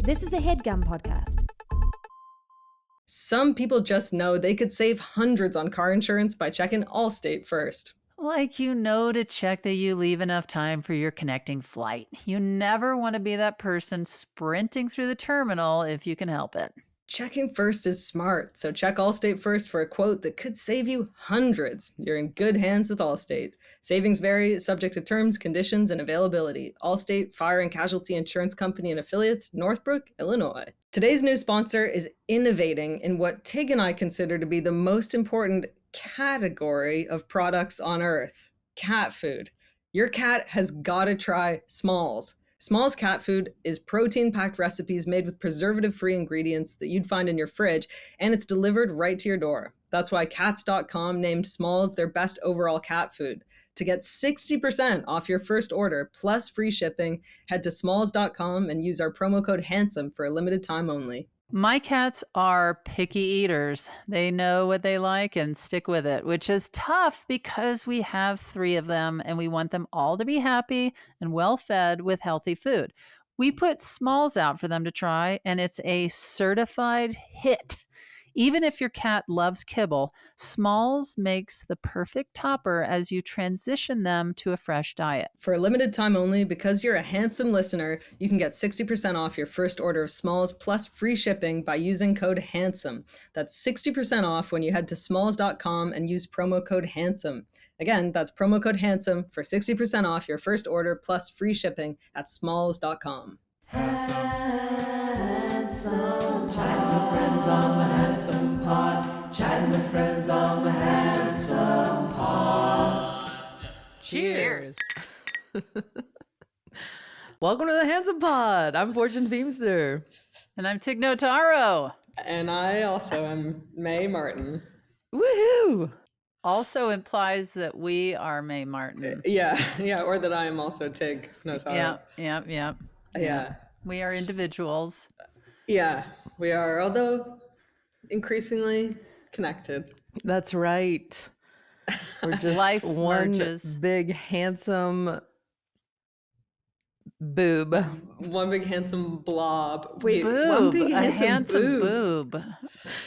This is a HeadGum podcast. Some people just know they could save hundreds on car insurance by checking Allstate first. Like to check that you leave enough time for your connecting flight. You never want to be that person sprinting through the terminal if you can help it. Checking first is smart, so check Allstate first for a quote that could save you hundreds. You're in good hands with Allstate. Savings vary, subject to terms, conditions, and availability. Allstate Fire and Casualty Insurance Company and Affiliates, Northbrook, Illinois. Today's new sponsor is innovating in what Tig and I consider to be the most important category of products on Earth: cat food. Your cat has got to try Smalls. Smalls cat food is protein-packed recipes made with preservative-free ingredients that you'd find in your fridge, and it's delivered right to your door. That's why Cats.com named Smalls their best overall cat food. To get 60% off your first order plus free shipping, head to smalls.com and use our promo code HANDSOME for a limited time only. My cats are picky eaters. They know what they like and stick with it, which is tough because we have 3 of them and we want them all to be happy and well fed with healthy food. We put Smalls out for them to try, and it's a certified hit. Even if your cat loves kibble, Smalls makes the perfect topper as you transition them to a fresh diet. For a limited time only, because you're a handsome listener, you can get 60% off your first order of Smalls plus free shipping by using code HANDSOME. That's 60% off when you head to smalls.com and use promo code HANDSOME. Again, that's promo code HANDSOME for 60% off your first order plus free shipping at smalls.com. Handsome, chatting with friends on the Handsome Pod. Chatting with friends on the Handsome Pod. Cheers. Welcome to the Handsome Pod. I'm Fortune Feimster. And I'm Tig Notaro. And I also am May Martin. Woohoo! Also implies that we are May Martin. Yeah, or that I am also Tig Notaro. Yeah. We are individuals. Yeah, we are, although increasingly connected. That's right. We're just Life one merges. big handsome boob. One big handsome blob. Wait, Boob, one big a handsome boob. boob.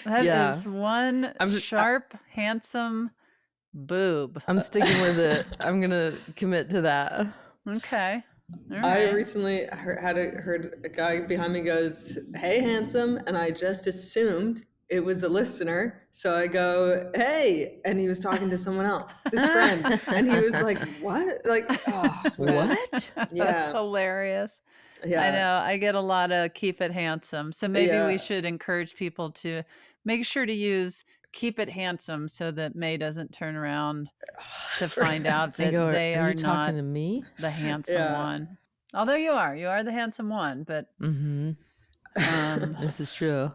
That Yeah. is one sharp, handsome boob. I'm sticking with it. I'm going to commit to that. Okay. All I right. recently heard a guy behind me goes, "Hey, handsome," and I just assumed it was a listener. So I go, "Hey," and he was talking to someone else, his friend, and he was like, "What?" Like, oh, man. What? That's Yeah, hilarious. yeah. I know. I get a lot of keep it handsome. So maybe Yeah. we should encourage people to make sure to use keep it handsome so that May doesn't turn around to find out that Go, they are are you talking to not me? the handsome Yeah. one. Although you are the handsome one, but Mm-hmm. This is true.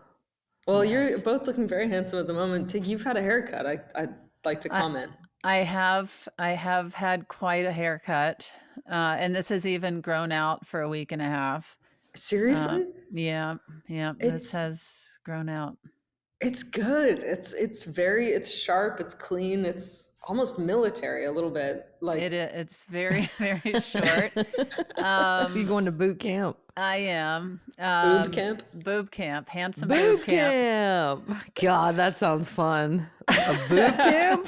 Well, Yes. you're both looking very handsome at the moment. Tig, you've had a haircut. I'd like to comment. I have had quite a haircut, and this has even grown out for a week and a half. Seriously? Yeah, It's- this has grown out. It's good. It's sharp, it's clean, it's almost military a little bit. Like It's very, very short. You going to boot camp? I am. boob camp. Boob camp. Handsome Boot boob camp. God, that sounds fun. A boot camp?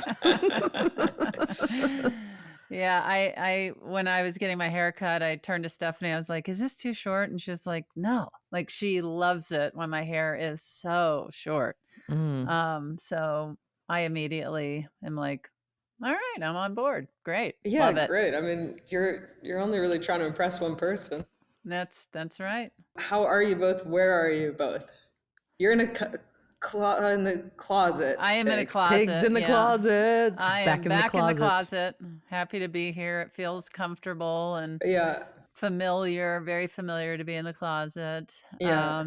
Yeah, I when I was getting my hair cut, I turned to Stephanie. I was like, "Is this too short?" And she was like, "No." Like she loves it when my hair is so short. Mm. So I immediately am like, "All right, I'm on board. Great. Yeah, Love it." great. I mean, you're only really trying to impress one person. That's right. How are you both? Where are you both? You're in in the closet. I am in a Tig. closet. Tig's in the yeah. closet. I am back in back the closet. in the closet. Happy to be here. It feels comfortable and Yeah, familiar, very familiar to be in the closet. Yeah.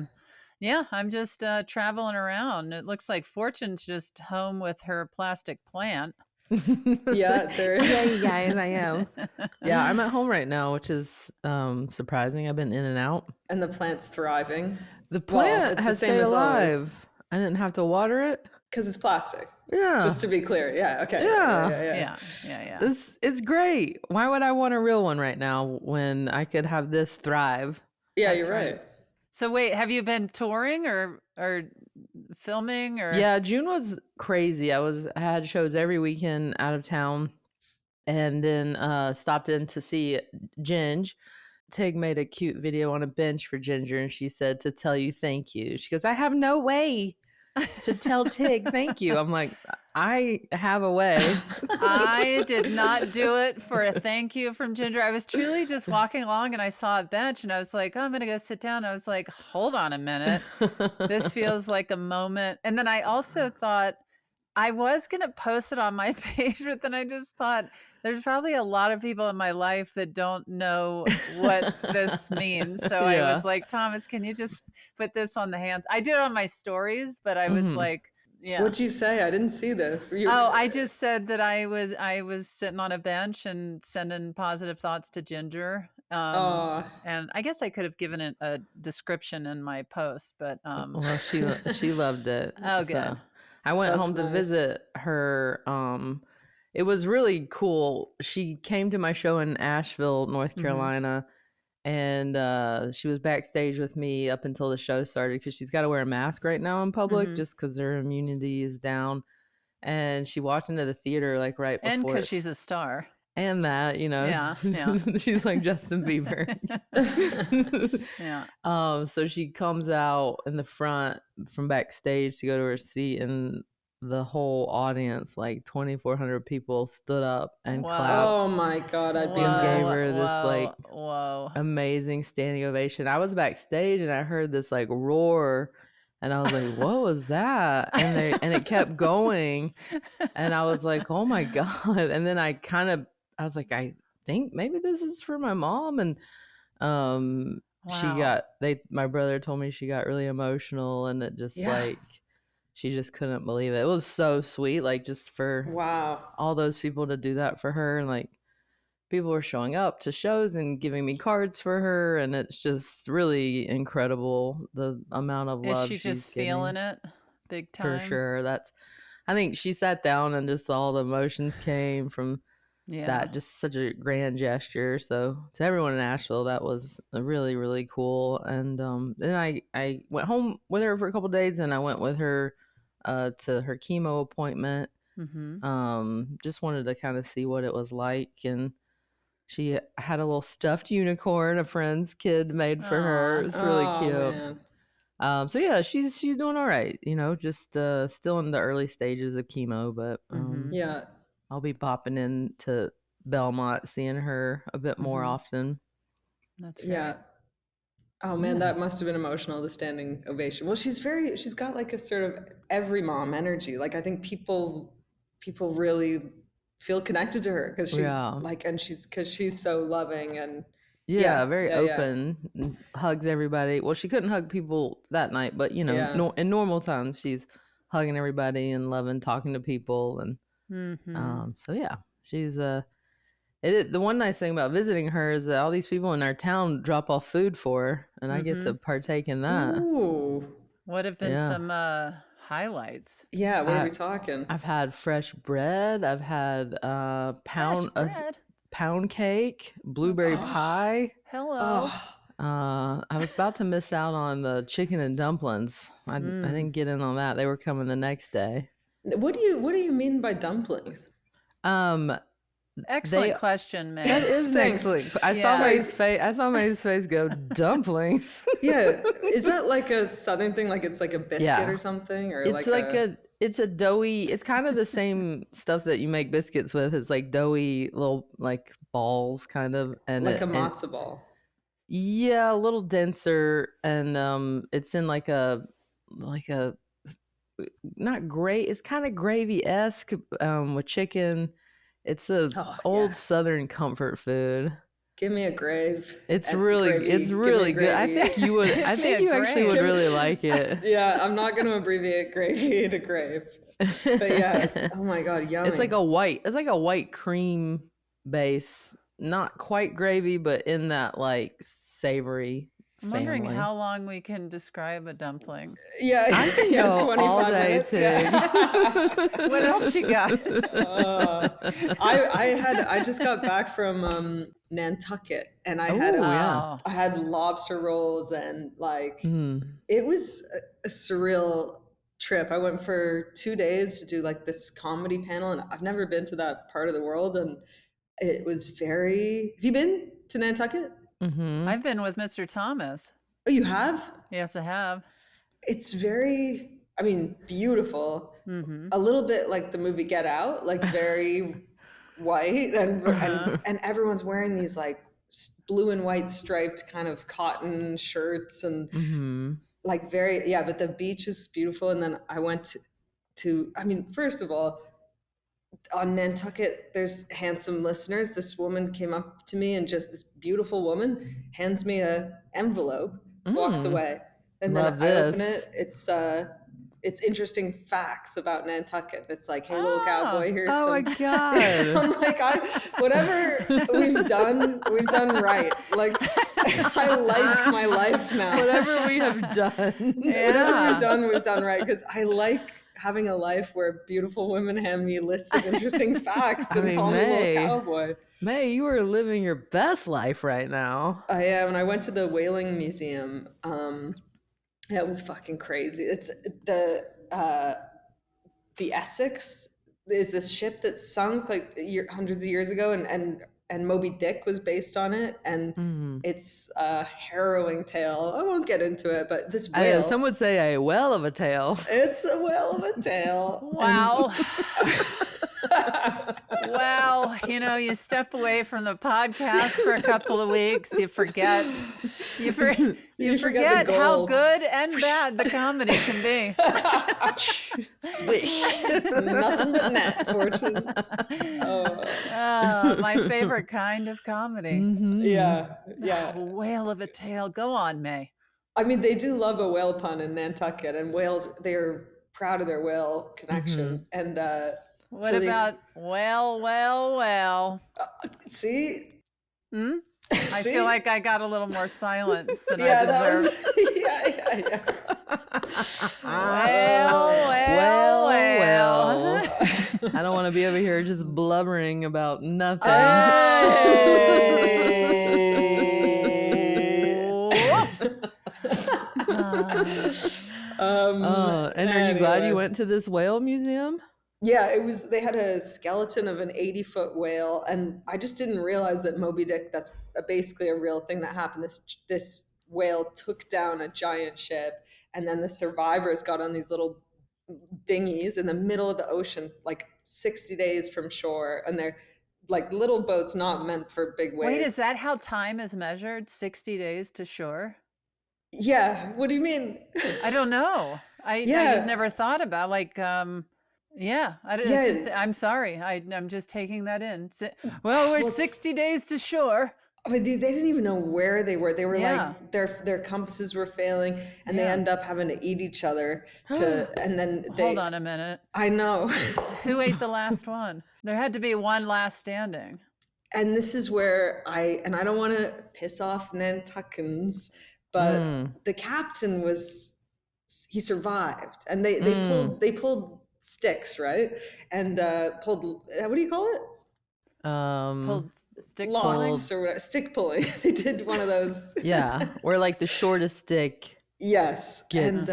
I'm just traveling around. It looks like Fortune's just home with her plastic plant. yeah. There. Yeah, you guys, I am. Yeah, I'm at home right now, which is surprising. I've been in and out. And the plant's thriving The plant it's the has same stayed as always. alive. I didn't have to water it. because it's plastic. Yeah. Just to be clear. Yeah. Okay. Yeah. Yeah. It's great. Why would I want a real one right now when I could have this thrive? Yeah, That's you're right. So wait, have you been touring or filming or? Yeah, June was crazy. I had shows every weekend out of town, and then stopped in to see Ginge. Tig made a cute video on a bench for Ginger, and she said to tell you thank you. She goes, I have no way to tell Tig thank you. I'm like, I have a way. I did not do it for a thank you from Ginger. I was truly just walking along and I saw a bench and I was like, oh, I'm going to go sit down. I was like, hold on a minute. This feels like a moment. And then I also thought I was going to post it on my page, but then I just thought there's probably a lot of people in my life that don't know what this means. So I was like, Thomas, can you just put this on the hands? I did it on my stories, but I was like, yeah. What'd you say? I didn't see this. I just said that I was sitting on a bench and sending positive thoughts to Ginger. And I guess I could have given it a description in my post, but well, she loved it. Oh, good. So I went home to visit her. It was really cool. She came to my show in Asheville, North Carolina. And she was backstage with me up until the show started because she's got to wear a mask right now in public just because her immunity is down. And she walked into the theater like right before. And because she's a star. And that, you know. Yeah. She's like Justin Bieber. Yeah. So she comes out in the front from backstage to go to her seat, and the whole audience, like 2,400 people, stood up and clapped. Oh my God, I'd be and gave amazed. her this like amazing standing ovation. I was backstage and I heard this like roar, and I was like, "What was that?" And it kept going, and I was like, "Oh my God!" And then I was like, "I think maybe this is for my mom," and my brother told me she got really emotional, and it just like. She just couldn't believe it. It was so sweet, like just for all those people to do that for her. And like people were showing up to shows and giving me cards for her. And it's just really incredible the amount of love she's she's just feeling it big time. For sure. I think she sat down and just all the emotions came from that, just such a grand gesture. So to everyone in Asheville, that was really, really cool. And then I went home with her for a couple of days, and I went with her to her chemo appointment. Just wanted to kind of see what it was like. And she had a little stuffed unicorn a friend's kid made for her. It was really cute. Man. So yeah, she's doing all right, you know, just still in the early stages of chemo, but I'll be popping in to Belmont, seeing her a bit more often. That's great. Yeah. Oh man, that must have been emotional, the standing ovation. Well, she's got like a sort of every mom energy. Like I think people really feel connected to her because she's like, and because she's so loving and very open, and hugs everybody. Well, she couldn't hug people that night, but you know, in normal times, she's hugging everybody and loving talking to people. And so yeah, she's the one nice thing about visiting her is that all these people in our town drop off food for her, and I get to partake in that. Ooh. What have been some highlights? Yeah, what are we talking? I've had fresh bread. I've had pound cake, blueberry pie. Hello. I was about to miss out on the chicken and dumplings. I didn't get in on that. They were coming the next day. What do you mean by dumplings? Excellent question, man. That is excellent. I saw May's face go, dumplings. Yeah. Is that like a Southern thing? Like it's like a biscuit or something? Or it's it's a doughy, it's kind of the same stuff that you make biscuits with. It's like doughy little like balls kind of. And like a matzo ball. Yeah, a little denser. And it's in like a not great. It's kind of gravy-esque with chicken. It's old Southern comfort food. Give me a grave. It's really good. I think you would. I think you actually would really like it. Yeah, I'm not going to abbreviate gravy to grave. But yeah, oh my God, yummy. It's like a white cream base, not quite gravy, but in that like savory I'm wondering family. how long we can describe a dumpling. Yeah, I can go 25 all day, minutes. Tig. Yeah. What else you got? I just got back from Nantucket, and I had Oh, I had lobster rolls, and like Mm. it was a surreal trip. I went for 2 days to do like this comedy panel, and I've never been to that part of the world, and it was very. Have you been to Nantucket? Mm-hmm. I've been with Mr. Thomas. Oh, you have? Yes, I have. It's very, I mean, beautiful. Mm-hmm. A little bit like the movie Get Out, like very white, and and everyone's wearing these like blue and white striped kind of cotton shirts, and Mm-hmm. like very, yeah, but the beach is beautiful. And then I went to I mean, first of all, on Nantucket, there's handsome listeners. This woman came up to me, and just this beautiful woman hands me a envelope, walks away, and Love then I open this. it. It's interesting facts about Nantucket. It's like, hey, little cowboy, here's Oh some. my God. I'm like, whatever we've done right. Like, I like my life now. Whatever we have done. Whatever we've done right, because I like having a life where beautiful women hand me lists of interesting facts and call me little cowboy. May, you are living your best life right now. I am, and I went to the whaling museum. It was fucking crazy. It's the Essex is this ship that sunk like hundreds of years ago, and Moby Dick was based on it, and it's a harrowing tale. I won't get into it, but this whale. Some would say a whale of a tale. It's a whale of a tale. Wow. Wow. You know, you step away from the podcast for a couple of weeks, you forget forget the how gold. good and bad the comedy can be. Swish. Nothing but net, fortune. My favorite kind of comedy. Yeah. A whale of a tale. Go on, May. I mean, they do love a whale pun in Nantucket, and whales, they're proud of their whale connection. And What about well? see? I feel like I got a little more silence than I that was, deserved. yeah. Well. I don't want to be over here just blubbering about nothing. And are you glad you went to this whale museum? Yeah, it was. They had a skeleton of an 80-foot whale, and I just didn't realize that Moby Dick. That's basically a real thing that happened. This whale took down a giant ship, and then the survivors got on these little dinghies in the middle of the ocean, like 60 days from shore, and they're like little boats not meant for big waves. Wait, is that how time is measured? 60 days to shore? Yeah. What do you mean? I don't know. I just never thought about I'm sorry. I'm just taking that in. Well, we're 60 days to shore. I mean, they didn't even know where they were. They were like their compasses were failing, and they end up having to eat each other and then Hold on a minute. I know. Who ate the last one? There had to be one last standing. And this is where I don't want to piss off Nantuckets, but the captain he survived, and they pulled sticks, right? And pulled, what do you call it? Pulled stick Lots or whatever. Stick pulling. They did one of those. Yeah, or like the shortest stick. Yes, gets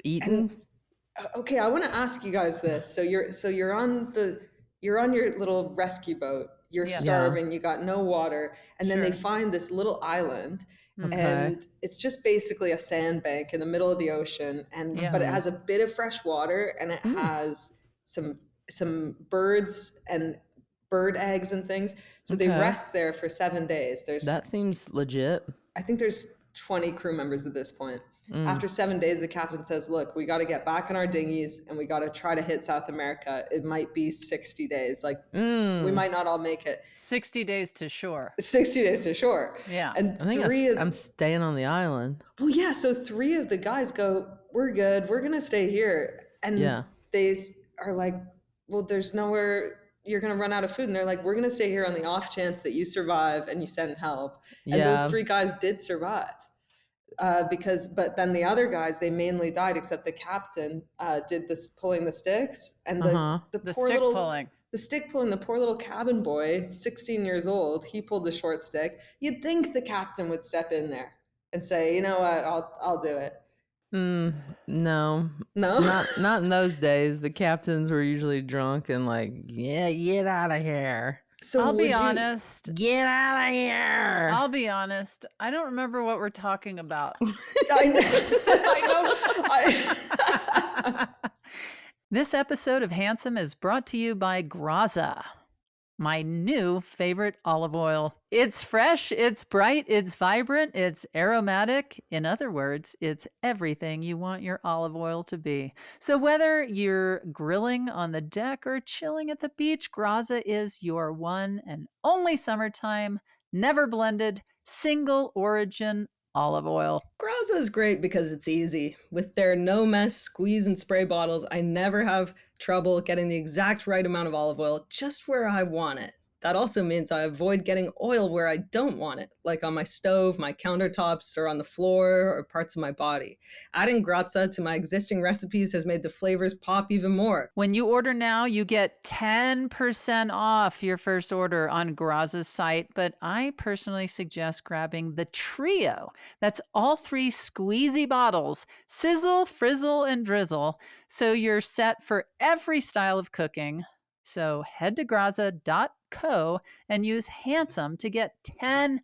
eaten. Okay, I want to ask you guys this. So you're on your little rescue boat. You're starving. You got no water, and then they find this little island. And it's just basically a sandbank in the middle of the ocean, but it has a bit of fresh water, and it has some birds and bird eggs and things. So they rest there for 7 days. That seems legit. I think there's 20 crew members at this point. After 7 days, the captain says, look, we got to get back in our dinghies, and we got to try to hit South America. It might be 60 days. Like, we might not all make it. 60 days to shore. 60 days to shore. Yeah. And I think I'm staying on the island. Well, yeah. So 3 of the guys go, we're good. We're going to stay here. And they are like, well, there's nowhere, you're going to run out of food. And they're like, we're going to stay here on the off chance that you survive and you send help. And those 3 guys did survive. But then the other guys, they mainly died, except the captain did this pulling the sticks, and the poor stick little pulling. The stick pulling, the poor little cabin boy, 16 years old, he pulled the short stick. You'd think the captain would step in there and say, you know what, I'll do it. No. No? Not in those days. The captains were usually drunk and like, yeah, get out of here. So I'll be honest. Get out of here. I'll be honest. I don't remember what we're talking about. I know. This episode of Handsome is brought to you by Graza, my new favorite olive oil. It's fresh, it's bright, it's vibrant, it's aromatic. In other words, it's everything you want your olive oil to be. So whether you're grilling on the deck or chilling at the beach, Graza is your one and only summertime, never blended, single origin olive oil. Graza is great because it's easy. With their no mess squeeze and spray bottles, I never have trouble getting the exact right amount of olive oil just where I want it. That also means I avoid getting oil where I don't want it, like on my stove, my countertops, or on the floor, or parts of my body. Adding Graza to my existing recipes has made the flavors pop even more. When you order now, you get 10% off your first order on Graza's site, but I personally suggest grabbing the trio. That's all 3 squeezy bottles, sizzle, frizzle, and drizzle, so you're set for every style of cooking. So head to graza.co and use Handsome to get 10%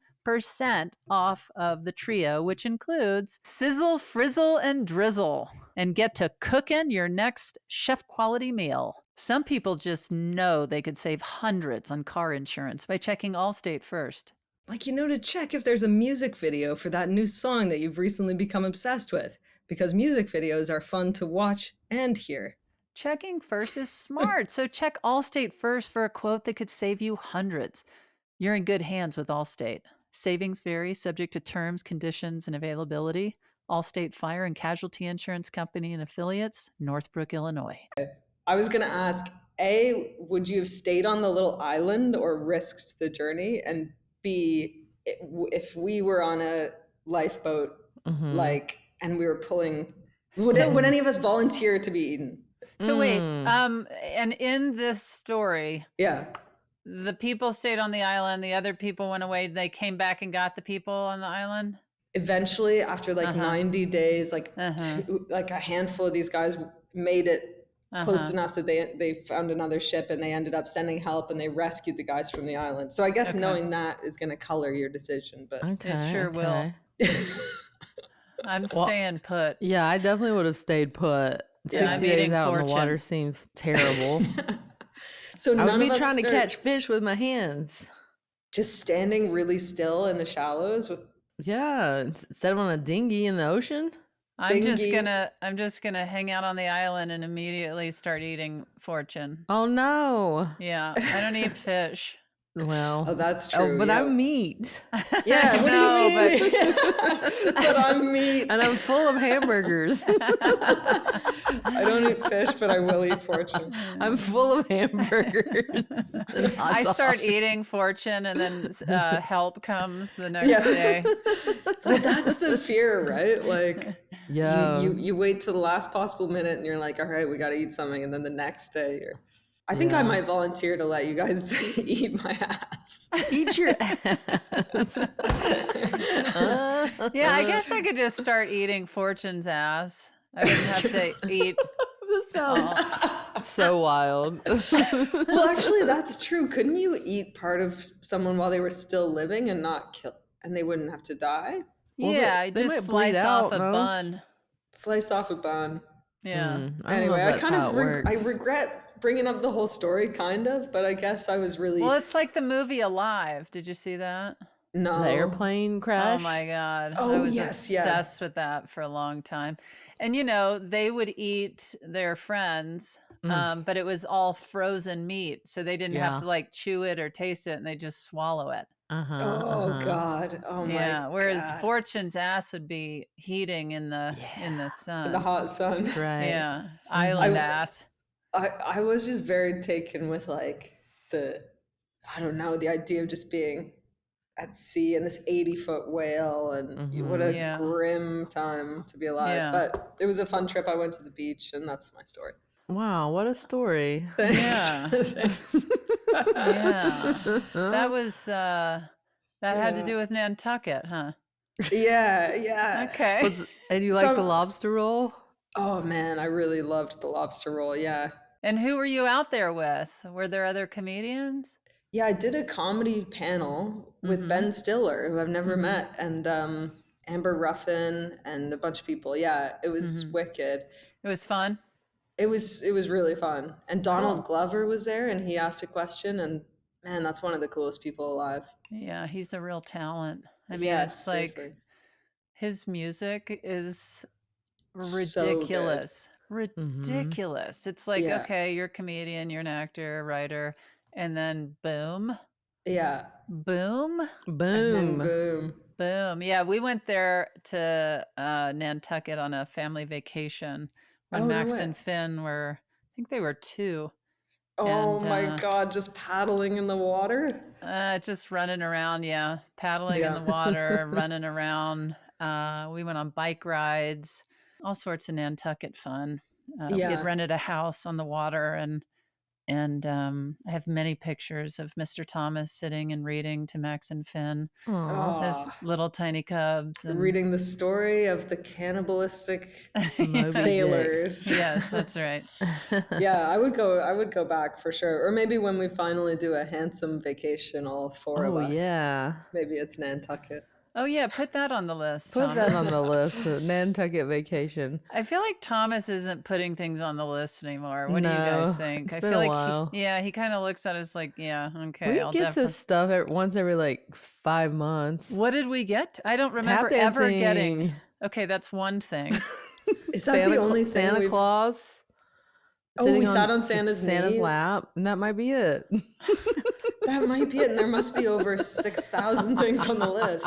off of the trio, which includes sizzle, frizzle, and drizzle, and get to cooking your next chef quality meal. Some people just know they could save hundreds on car insurance by checking Allstate first. Like, to check if there's a music video for that new song that you've recently become obsessed with, because music videos are fun to watch and hear. Checking first is smart, so check Allstate first for a quote that could save you hundreds. You're in good hands with Allstate. Savings vary, subject to terms, conditions, and availability. Allstate Fire and Casualty Insurance Company and Affiliates, Northbrook, Illinois. I was going to ask, A, would you have stayed on the little island or risked the journey? And B, if we were on a lifeboat, and we were pulling, would any of us volunteer to be eaten? So wait, and in this story, the people stayed on the island, the other people went away, they came back and got the people on the island? Eventually, after 90 days, a handful of these guys made it close enough that they found another ship and they ended up sending help and they rescued the guys from the island. So I guess knowing that is going to color your decision, but it sure will. I'm staying put. Yeah, I definitely would have stayed put. 60 days out on the water seems terrible. So I would be trying to catch fish with my hands. Just standing really still in the shallows with instead of on a dinghy in the ocean. I'm just gonna hang out on the island and immediately start eating fortune. Oh no. Yeah, I don't eat fish. Well, that's true. But I'm meat. Yeah, what do you mean? But I'm meat. And I'm full of hamburgers. I don't eat fish, but I will eat fortune. I'm full of hamburgers. I start eating fortune and then help comes the next day. Well, that's the fear, right? Like, you wait till the last possible minute and you're like, all right, we got to eat something. And then the next day you're... I think I might volunteer to let you guys eat my ass. Eat your ass. Yeah, I guess I could just start eating Fortune's ass. I wouldn't have to eat. This sounds so wild. Well, actually, that's true. Couldn't you eat part of someone while they were still living and not kill, and they wouldn't have to die? Yeah, I just slice off a bun. Slice off a bun. Yeah. Anyway, I kind of I regret bringing up the whole story, kind of, but I guess I was really... Well, it's like the movie Alive. Did you see that? No. The airplane crash? Oh my God. Oh, I was obsessed with that for a long time. And they would eat their friends, but it was all frozen meat. So they didn't have to chew it or taste it, and they just swallow it. God. Oh my God. Whereas Fortune's ass would be heating in the sun. In the hot sun. That's right. Yeah. Island ass. I was just very taken with the idea of just being at sea and this 80-foot whale, and what a grim time to be alive. Yeah. But it was a fun trip. I went to the beach, and that's my story. Wow, what a story. Thanks. Yeah. Thanks. Yeah. That was that had to do with Nantucket, huh? Yeah. Okay. And you like the lobster roll? Oh man, I really loved the lobster roll. Yeah. And who were you out there with? Were there other comedians? Yeah, I did a comedy panel with Ben Stiller, who I've never met, and Amber Ruffin and a bunch of people. Yeah, it was wicked. It was fun. It was really fun. And Donald Glover was there, and he asked a question, and man, that's one of the coolest people alive. Yeah, he's a real talent. I mean, Yes, it's like seriously. his music is So ridiculous. Ridiculous. It's like, Yeah. okay, you're a comedian, you're an actor, a writer, and then boom, Yeah. boom, And then Boom. boom. boom. Yeah, we went there to Nantucket on a family vacation when Oh, no Max way. and Finn were, I think they were 2. Oh And, my God, just paddling in the water? Just running around, paddling in Yeah. the water, running around. We went on bike rides, all sorts of Nantucket fun. We had Yeah. rented a house on the water, and I have many pictures of Mr. Thomas sitting and reading to Max and Finn as Aw. little tiny cubs. And Reading the story of the cannibalistic Moby sailors. Yes, that's right. Yeah, I would go back for sure. Or maybe when we finally do a handsome vacation, all 4 of Oh, us. yeah. Maybe it's Nantucket. Oh yeah, put that on the list. Put that on Thomas. the list. The Nantucket vacation. I feel like Thomas isn't putting things on the list anymore. What do you No, guys think? it's I been feel a like while. he kind of looks at us like, yeah, okay. We I'll get to definitely. stuff once every like 5 months. What did we get? I don't remember Tap ever dancing. getting. Okay, that's one thing. Is that the only thing Santa we've... Claus? Oh, we sat on Santa's knee? lap, and that might be it. That might be it, and there must be over 6,000 things on the list.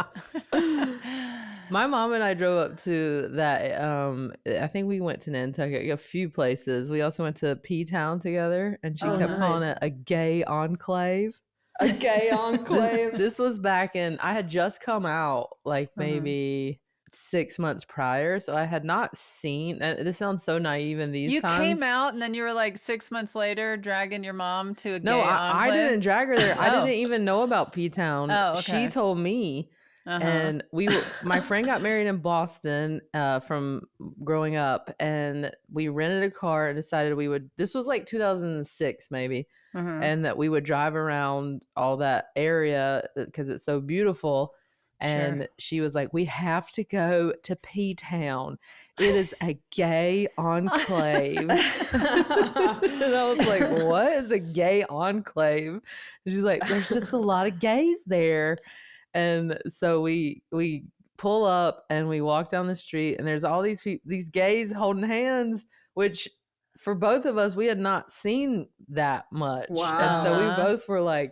My mom and I drove up to that. I think we went to Nantucket a few places. We also went to P-Town together, and she kept calling it a gay enclave. A gay enclave. This was back in, I had just come out like maybe 6 months prior, so I had not seen. This sounds so naive in these You times. came out and then you were like 6 months later dragging your mom to a gay No, I enclave? didn't drag her there. I Oh. didn't even know about P-Town. Oh, okay. She told me. And my friend got married in Boston from growing up, and we rented a car and decided this was like 2006 maybe, and that we would drive around all that area because it's so beautiful. And she was like, we have to go to P-Town. It is a gay enclave. And I was like, what is a gay enclave? And she's like, there's just a lot of gays there. And so we pull up and we walk down the street, and there's all these gays holding hands, which for both of us, we had not seen that much. Wow. And so we both were like,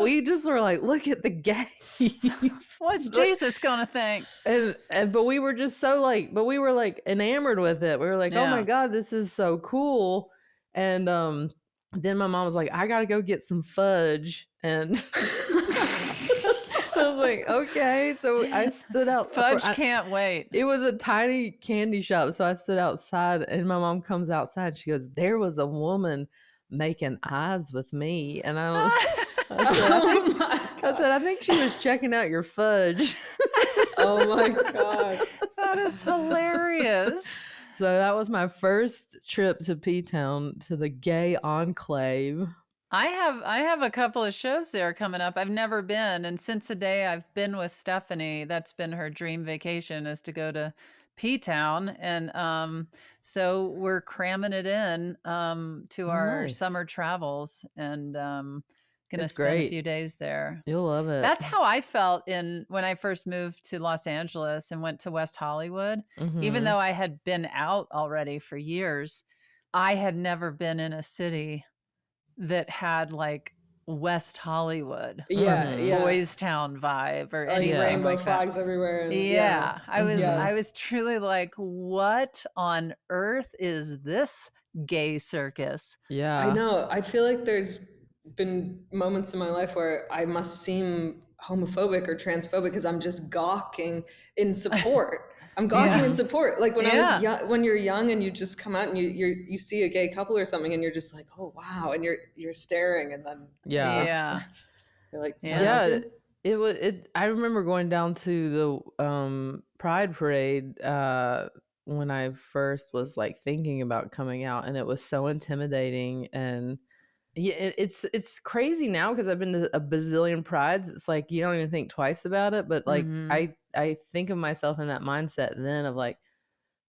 we just were like, look at the gays. What's Jesus gonna think? But we were just so we were like enamored with it. We were like, oh my God, this is so cool. And then my mom was like, I gotta go get some fudge. And I was like, okay. So I stood out. Fudge can't wait. It was a tiny candy shop. So I stood outside, and my mom comes outside. She goes, there was a woman making eyes with me. And I said, I think she was checking out your fudge. Oh my God. That is hilarious. So that was my first trip to P-Town, to the gay enclave. I have a couple of shows there coming up. I've never been, and since the day I've been with Stephanie, that's been her dream vacation, is to go to P-Town, and so we're cramming it in to our summer travels, and gonna spend a few days there. You'll love it. That's how I felt when I first moved to Los Angeles and went to West Hollywood. Even though I had been out already for years, I had never been in a city that had like West Hollywood, Boys Town vibe, or anything rainbow like flags that. everywhere. And, I was truly like, what on earth is this gay circus? Yeah, I know. I feel like there's been moments in my life where I must seem homophobic or transphobic because I'm just gawking in support. I'm gawking in support. Like when I was young, when you're young and you just come out and you see a gay couple or something and you're just like, oh wow, and you're staring, and then you're like, I remember going down to the Pride Parade when I first was like thinking about coming out, and it was so intimidating. And it's crazy now because I've been to a bazillion prides. It's like you don't even think twice about it. But like I think of myself in that mindset then of like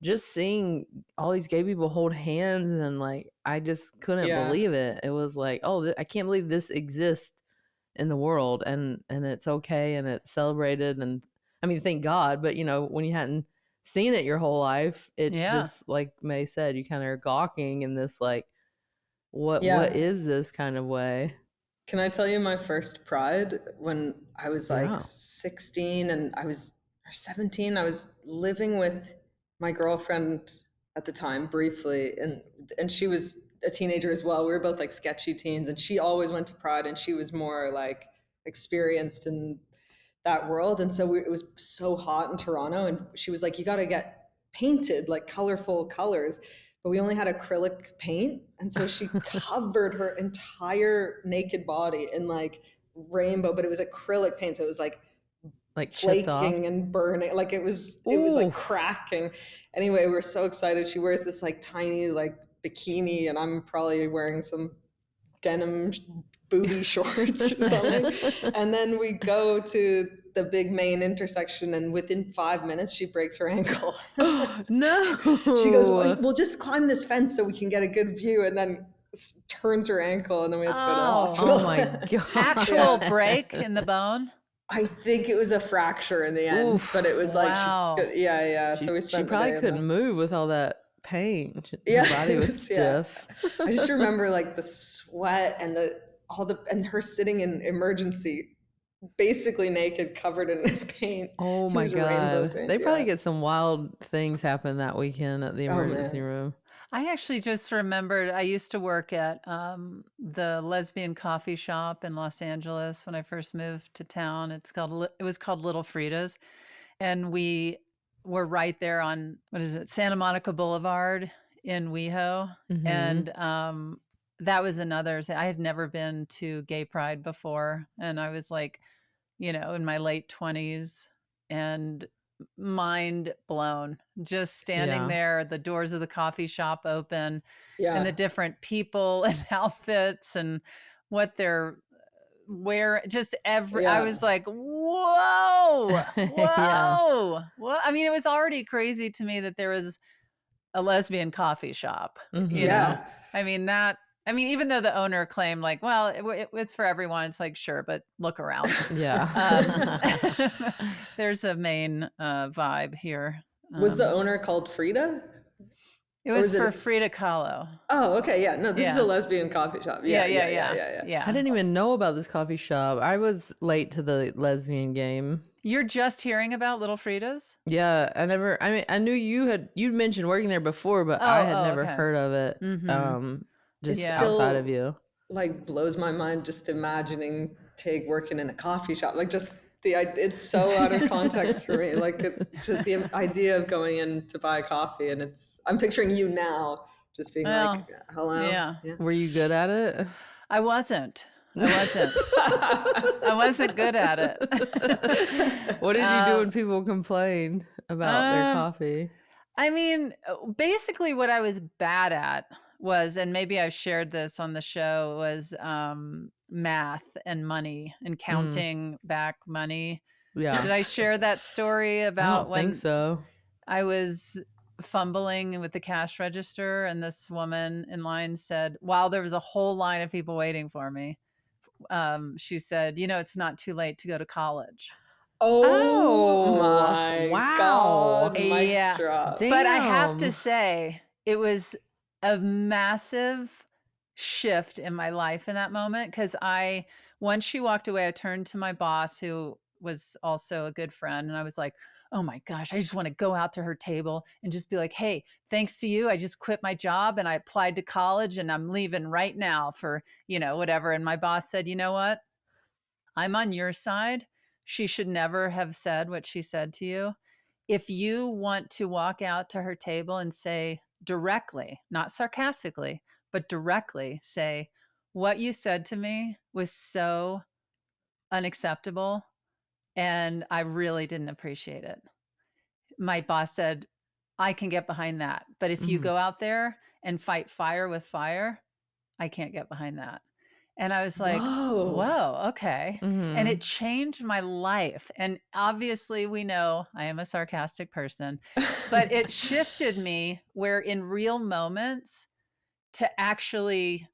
just seeing all these gay people hold hands, and like I just couldn't believe it. It was like, oh, I can't believe this exists in the world, and it's okay, and it's celebrated. And I mean, thank God. But you know, when you hadn't seen it your whole life, it just, like May said, you kind of are gawking in this like, what is this kind of way. Can I tell you my first Pride? When I was like 16 and I was, or 17, I was living with my girlfriend at the time briefly, and she was a teenager as well. We were both like sketchy teens, and she always went to Pride, and she was more like experienced in that world. And so it was so hot in Toronto, and she was like, you got to get painted like colorful colors, but we only had acrylic paint. And so she covered her entire naked body in like rainbow, but it was acrylic paint. So it was like flaking and burning. Like it was like cracking. Anyway, we're so excited. She wears this like tiny like bikini, and I'm probably wearing some denim booby shorts or something. And then we go to the big main intersection, and within 5 minutes she breaks her ankle. No. She goes, we'll just climb this fence so we can get a good view, and then turns her ankle, and then we have to go to the hospital. Oh my God. Actual break in the bone? I think it was a fracture in the end. Oof, but it was like so we spent she probably couldn't move with all that pain. Her body was stiff. I just remember like the sweat and and her sitting in emergency, basically naked, covered in paint. Oh my God. They probably get some wild things happen that weekend at the emergency room. I actually just remembered I used to work at the lesbian coffee shop in Los Angeles when I first moved to town. It was called Little Freda's, and we were right there on Santa Monica Boulevard in WeHo, and that was another thing. I had never been to Gay Pride before, and I was like, in my late 20s, and mind blown, just standing there, the doors of the coffee shop open, and the different people and outfits and what they're wearing, just I was like, whoa. Well, I mean, it was already crazy to me that there was a lesbian coffee shop. You know? I mean, even though the owner claimed like, well, it's for everyone. It's like, sure, but look around. There's a main vibe here. Was the owner called Freda? It was for Freda Kahlo. Oh, okay. Yeah. No, this is a lesbian coffee shop. Yeah. I didn't even know about this coffee shop. I was late to the lesbian game. You're just hearing about Little Freda's? Yeah. I knew you'd mentioned working there before, but I had never heard of it. Just outside of you. Like blows my mind just imagining Tig working in a coffee shop. Like just it's so out of context for me. Like just the idea of going in to buy coffee, and I'm picturing you now just being like, hello. Yeah. Were you good at it? I wasn't. I wasn't good at it. What did you do when people complained about their coffee? I mean, basically what I was bad at was, and maybe I shared this on the show, was math and money and counting back money. Yeah. Did I share that story about when think so. I was fumbling with the cash register and this woman in line said, while there was a whole line of people waiting for me, she said, it's not too late to go to college. Oh my God. Mic drop. But I have to say, it was a massive shift in my life in that moment, because once she walked away, I turned to my boss, who was also a good friend, and I was like, oh my gosh, I just want to go out to her table and just be like, hey, thanks to you, I just quit my job and I applied to college and I'm leaving right now for, whatever. And my boss said, you know what? I'm on your side. she should never have said what she said to you. If you want to walk out to her table and say directly, not sarcastically, but directly say, what you said to me was so unacceptable and I really didn't appreciate it. My boss said, I can get behind that. But if you go out there and fight fire with fire, I can't get behind that. And I was like, whoa, okay. And it changed my life. And obviously, we know I am a sarcastic person, but it shifted me where in real moments to actually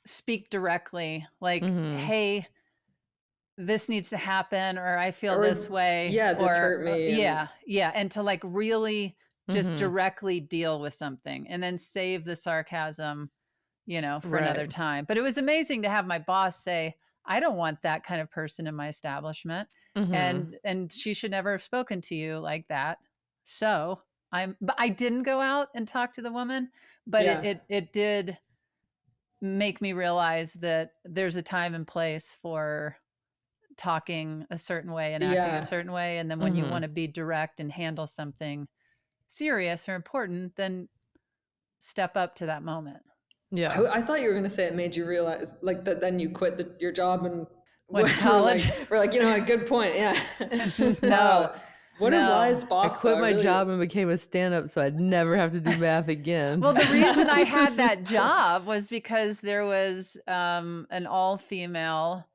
speak directly, like, hey, this needs to happen, or I feel this way. Yeah, this hurt me. Yeah. And to like really just directly deal with something and then save the sarcasm, for another time. But it was amazing to have my boss say, I don't want that kind of person in my establishment. And she should never have spoken to you like that. So but I didn't go out and talk to the woman, but it did make me realize that there's a time and place for talking a certain way and acting a certain way. And then when you want to be direct and handle something serious or important, then step up to that moment. Yeah. I thought you were going to say it made you realize like that then you quit your job and went to college. We're like, a good point. Yeah. No. What a wise boss. I quit my job and became a stand-up so I'd never have to do math again. Well, the reason I had that job was because there was an all-female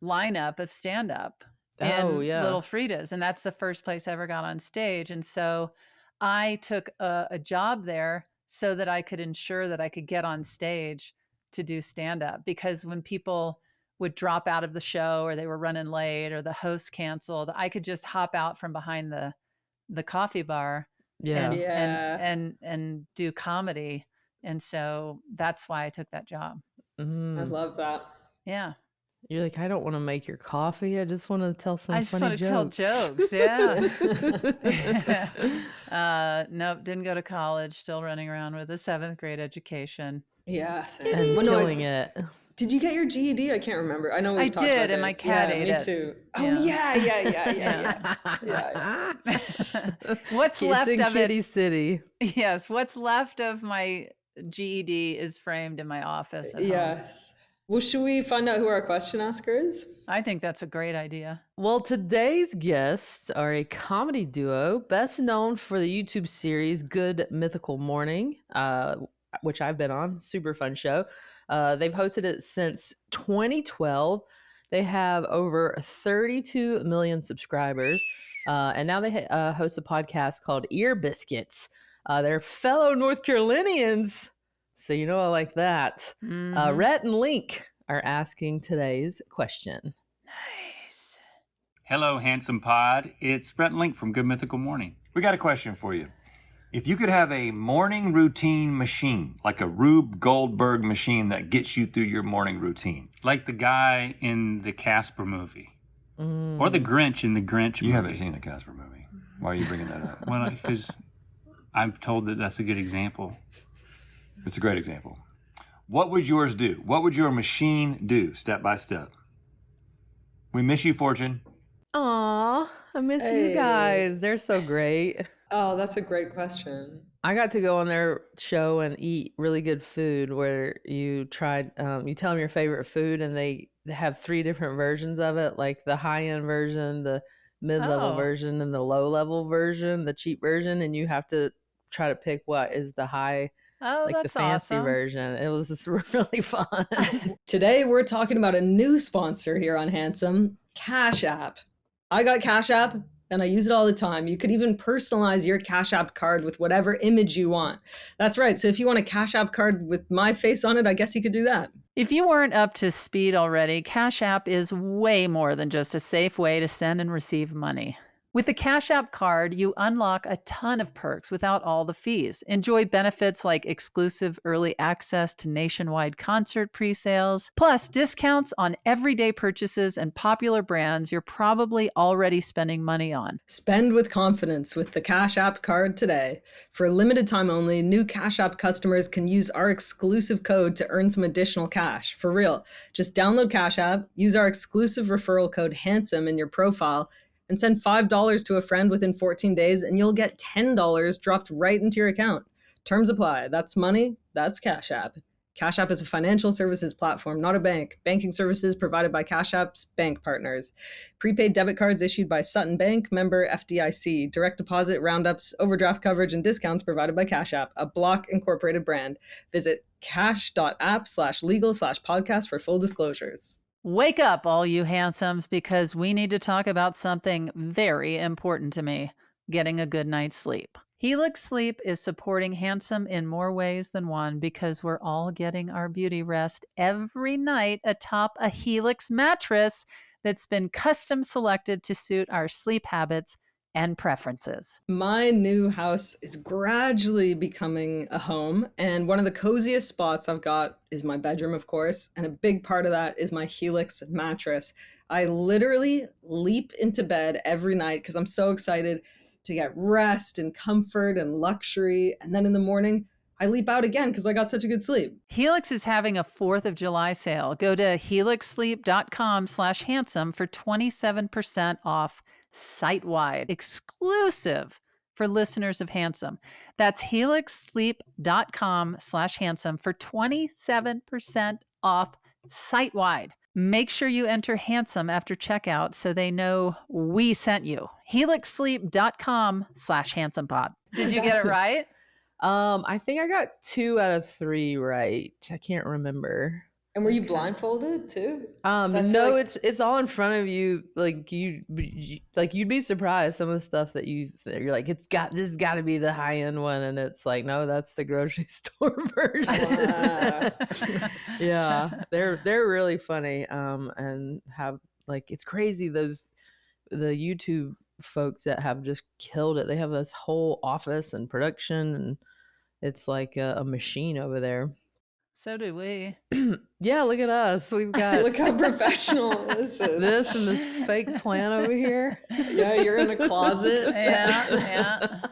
lineup of stand-up in Little Freda's. And that's the first place I ever got on stage. And so I took a job there so that I could ensure that I could get on stage to do stand-up. Because when people would drop out of the show or they were running late or the host canceled, I could just hop out from behind the coffee bar and do comedy. And so that's why I took that job. I love that. Yeah. You're like, I don't want to make your coffee. I just want to tell some funny jokes. I just want to tell jokes. Yeah. Nope. Didn't go to college. Still running around with a 7th grade education. Yeah. And killing it. Did you get your GED? I can't remember. I know we've talked about did, this. and my cat ate it. Me too. Oh, yeah. What's Kids left in of Kitty it? City. Yes. What's left of my GED is framed in my office at home. Well, should we find out who our question asker is? I think that's a great idea. Well, today's guests are a comedy duo, best known for the YouTube series Good Mythical Morning, which I've been on. Super fun show. They've hosted it since 2012. They have over 32 million subscribers. And now they host a podcast called Ear Biscuits. They're fellow North Carolinians. So you know I like that. Rhett and Link are asking today's question. Nice. Hello, Handsome Pod. It's Rhett and Link from Good Mythical Morning. We got a question for you. If you could have a morning routine machine, like a Rube Goldberg machine that gets you through your morning routine. Like the guy in the Casper movie. Or the Grinch in the Grinch movie. You haven't seen the Casper movie. Why are you bringing that up? Well, because I'm told that that's a good example. It's a great example. What would yours do? What would your machine do, step by step? We miss you, Fortune. Aw, I miss you guys. They're so great. Oh, that's a great question. I got to go on their show and eat really good food where you tell them your favorite food and they have 3 different versions of it, like the high-end version, the mid-level version, and the low-level version, the cheap version, and you have to try to pick what is the high, the fancy version. It was just really fun. Today, we're talking about a new sponsor here on Handsome, Cash App. I got Cash App, and I use it all the time. You could even personalize your Cash App card with whatever image you want. That's right. So if you want a Cash App card with my face on it, I guess you could do that. If you weren't up to speed already, Cash App is way more than just a safe way to send and receive money. With the Cash App card, you unlock a ton of perks without all the fees. Enjoy benefits like exclusive early access to nationwide concert pre-sales, plus discounts on everyday purchases and popular brands you're probably already spending money on. Spend with confidence with the Cash App card today. For a limited time only, new Cash App customers can use our exclusive code to earn some additional cash. For real. Just download Cash App, use our exclusive referral code HANDSOME in your profile, and send $5 to a friend within 14 days, and you'll get $10 dropped right into your account. Terms apply. That's money. That's Cash App. Cash App is a financial services platform, not a bank. Banking services provided by Cash App's bank partners. Prepaid debit cards issued by Sutton Bank, member FDIC. Direct deposit, roundups, overdraft coverage, and discounts provided by Cash App, a Block Incorporated brand. Visit cash.app/legal/podcast for full disclosures. Wake up, all you handsomes, because we need to talk about something very important to me: getting a good night's sleep. Helix Sleep is supporting Handsome in more ways than one because we're all getting our beauty rest every night atop a Helix mattress that's been custom selected to suit our sleep habits and preferences. My new house is gradually becoming a home, and one of the coziest spots I've got is my bedroom, of course, and a big part of that is my Helix mattress. I literally leap into bed every night because I'm so excited to get rest and comfort and luxury, and then in the morning, I leap out again because I got such a good sleep. Helix is having a 4th of July sale. Go to helixsleep.com/handsome for 27% off site-wide, exclusive for listeners of Handsome. That's helixsleep.com/handsome for 27% off site-wide. Make sure you enter Handsome after checkout so they know we sent you. helixsleep.com/handsomepod. Did you get it right? I think I got 2 out of 3 right. I can't remember. And were you blindfolded too? No, it's all in front of you. Like you'd be surprised some of the stuff that you're like, this has got to be the high end one, and it's like, no, that's the grocery store version. Wow. Yeah, they're really funny. And have it's crazy the YouTube folks that have just killed it. They have this whole office and production, and it's like a machine over there. So do we. Yeah, look at us. We've got Look how professional this is. this and this fake plant over here. Yeah, you're in a closet. Yeah.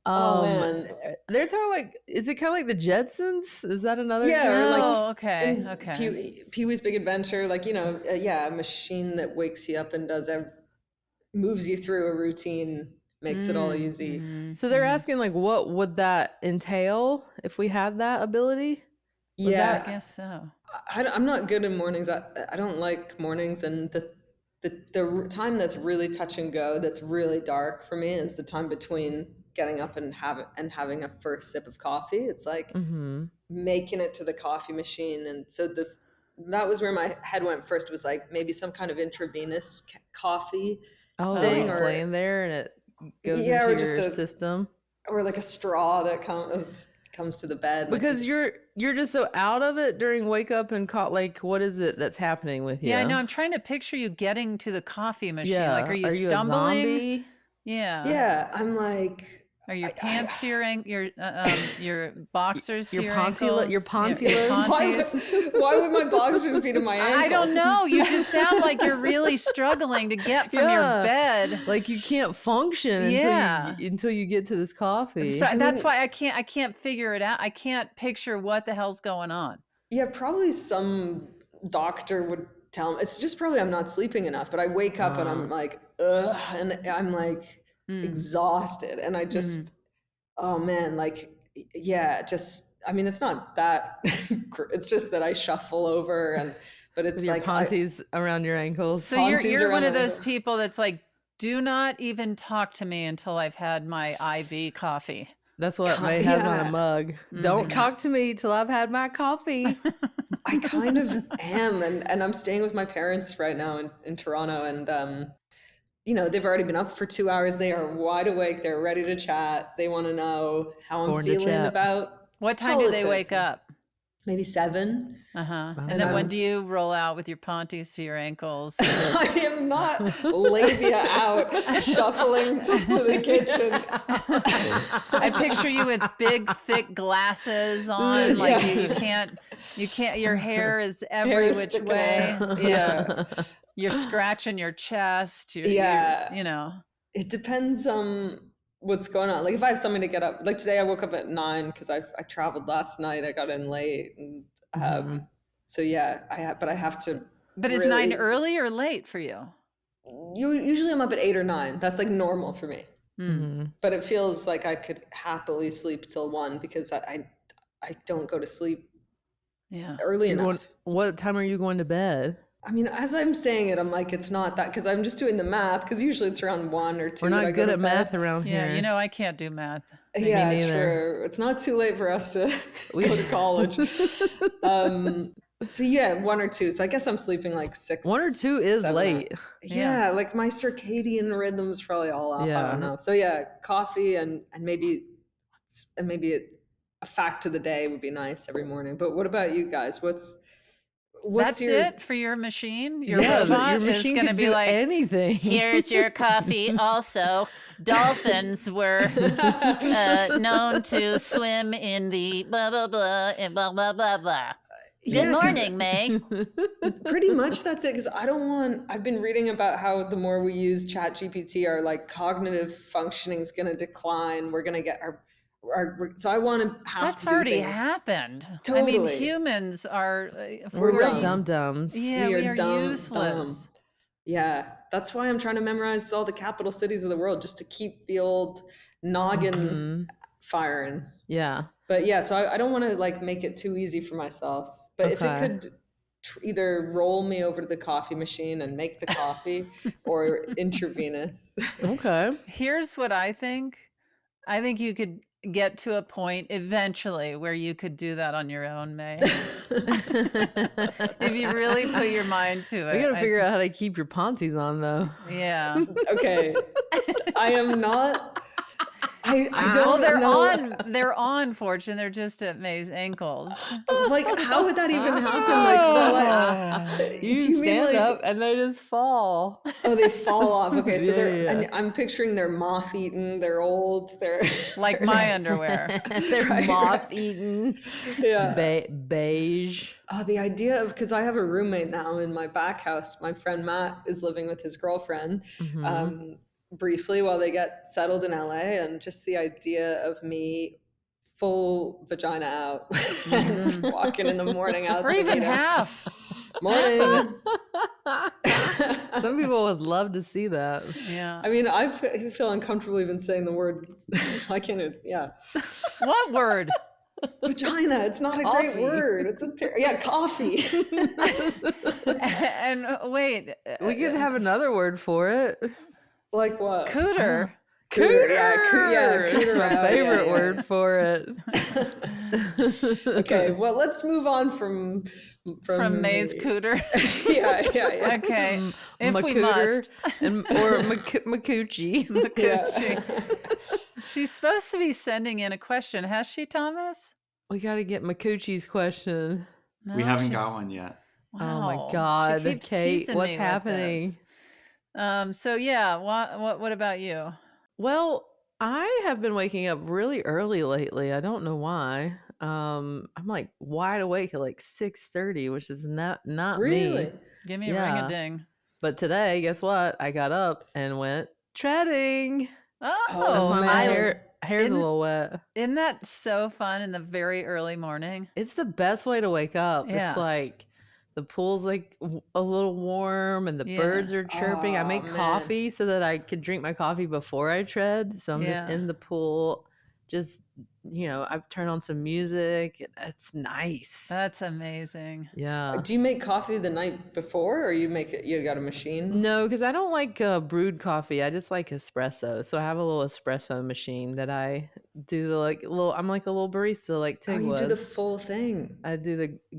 Oh man, they're talking is it kind of like the Jetsons? Is that another? Yeah, or okay. Pee-wee's Big Adventure, a machine that wakes you up and moves you through a routine, makes it all easy. Mm-hmm. So they're asking what would that entail if we had that ability? I guess so. I'm not good in mornings. I don't like mornings, and the time that's really touch and go, that's really dark for me, is the time between getting up and having a first sip of coffee. It's like making it to the coffee machine, and so that was where my head went first. Was like maybe some kind of intravenous coffee thing, or laying there and it goes into your system, or like a straw that comes to the bed. Because you're just so out of it during wake up and what is it that's happening with you? Yeah, I know. I'm trying to picture you getting to the coffee machine. Yeah. Like, are you stumbling? A zombie? Yeah. Yeah, I'm like. Are your pants to your your boxers to your ankles? Your pontillas? Why would my boxers be to my ankle? I don't know. You just sound like you're really struggling to get from your bed. Like you can't function until you get to this coffee. So that's why I can't figure it out. I can't picture what the hell's going on. Yeah, probably some doctor would tell me. It's just probably I'm not sleeping enough. But I wake up and I'm like, ugh, and I'm like exhausted, and I just oh man, it's not that it's just that I shuffle over, but it's with like your panties around your ankles. So you're one of those people that's like, do not even talk to me until I've had my IV coffee. That's what May has on a mug. Don't talk to me till I've had my coffee. I kind of am, and I'm staying with my parents right now in Toronto, and they've already been up for 2 hours. They are wide awake. They're ready to chat. They want to know how I'm feeling about What time politics. do they wake up? maybe 7. And then when do you roll out with your panties to your ankles? I am not labia out, shuffling to the kitchen. I picture you with big, thick glasses on. Like you can't, your hair is every which way. Yeah. You're scratching your chest. You know. It depends on what's going on. Like if I have something to get up, like today I woke up at 9 because I traveled last night. I got in late, and so yeah, I have to. But is 9 early or late for you? Usually I'm up at 8 or 9. That's like normal for me. But it feels like I could happily sleep till 1 because I don't go to sleep early enough. What time are you going to bed? I mean, as I'm saying it, I'm like, it's not that, because I'm just doing the math, because usually it's around 1 or 2. We're not good at math around here. Yeah, you know, I can't do math. Yeah, true. It's not too late for us to go to college. So yeah, 1 or 2. So I guess I'm sleeping like 6. 1 or 2 is late. Yeah, like my circadian rhythm's probably all off. I don't know. So yeah, coffee and maybe a fact of the day would be nice every morning. But what about you guys? That's it for your machine? Your robot your machine is going to be like anything. Here's your coffee. Also, dolphins were known to swim in the blah, blah, blah, and blah, blah, blah, blah. Good morning, May. Pretty much that's it, because I've been reading about how the more we use ChatGPT, our like cognitive functioning is going to decline. We're going to get so I want to have That's to do already things. happened. Totally. I mean, humans are we're dum-dums. Yeah, we are dumb, useless. Dumb. Yeah, that's why I'm trying to memorize all the capital cities of the world, just to keep the old noggin firing. Yeah. But yeah, so I don't want to like make it too easy for myself. But if it could either roll me over to the coffee machine and make the coffee or intravenous. Okay. Here's what I think. I think you could get to a point eventually where you could do that on your own, May. If you really put your mind to it. We got to figure out how to keep your panties on, though. Yeah. Okay. I am not... I don't well, know. They're on, Fortune. They're just at May's ankles. Like, how would that even happen? Like, you stand up and they just fall. Oh, they fall off. Okay, so and I'm picturing they're moth-eaten. They're old. They're like my underwear. They're moth-eaten. Yeah, beige. Oh, the idea of, because I have a roommate now in my back house. My friend Matt is living with his girlfriend. Briefly while they get settled in LA, and just the idea of me full vagina out and walking in the morning out or to even half. Morning. Some people would love to see that. Yeah. I mean, I feel uncomfortable even saying the word. I can't. Yeah. What word? Vagina. It's not coffee. A great word. It's coffee. And wait, we could have another word for it. Like what? Cooter. Cooter. Yeah, cooter. My favorite word for it. Okay, well, let's move on from May's cooter. Yeah. Okay, if we Macooter must. or Macoochie. Macoochie. She's supposed to be sending in a question. Has she, Thomas? We got to get Macoochie's question. No, we haven't got one yet. Wow. Oh my God, She keeps Kate, teasing what's me with happening? this. So yeah, what about you? Well, I have been waking up really early lately. I don't know why. I'm like wide awake at like 6:30, which is not Really? me. Give me a ring a ding. But today, guess what? I got up and went treading. Oh, Oh, My man. hair's a little wet. Isn't that so fun in the very early morning? It's the best way to wake up. Yeah. It's like the pool's like a little warm and the birds are chirping. I make coffee so that I could drink my coffee before I tread. So I'm just in the pool, just, I've turned on some music. It's nice. That's amazing. Yeah. Do you make coffee the night before, or you got a machine? No, because I don't like brewed coffee. I just like espresso. So I have a little espresso machine that I do I'm like a little barista, like Tig you was. do the full thing. I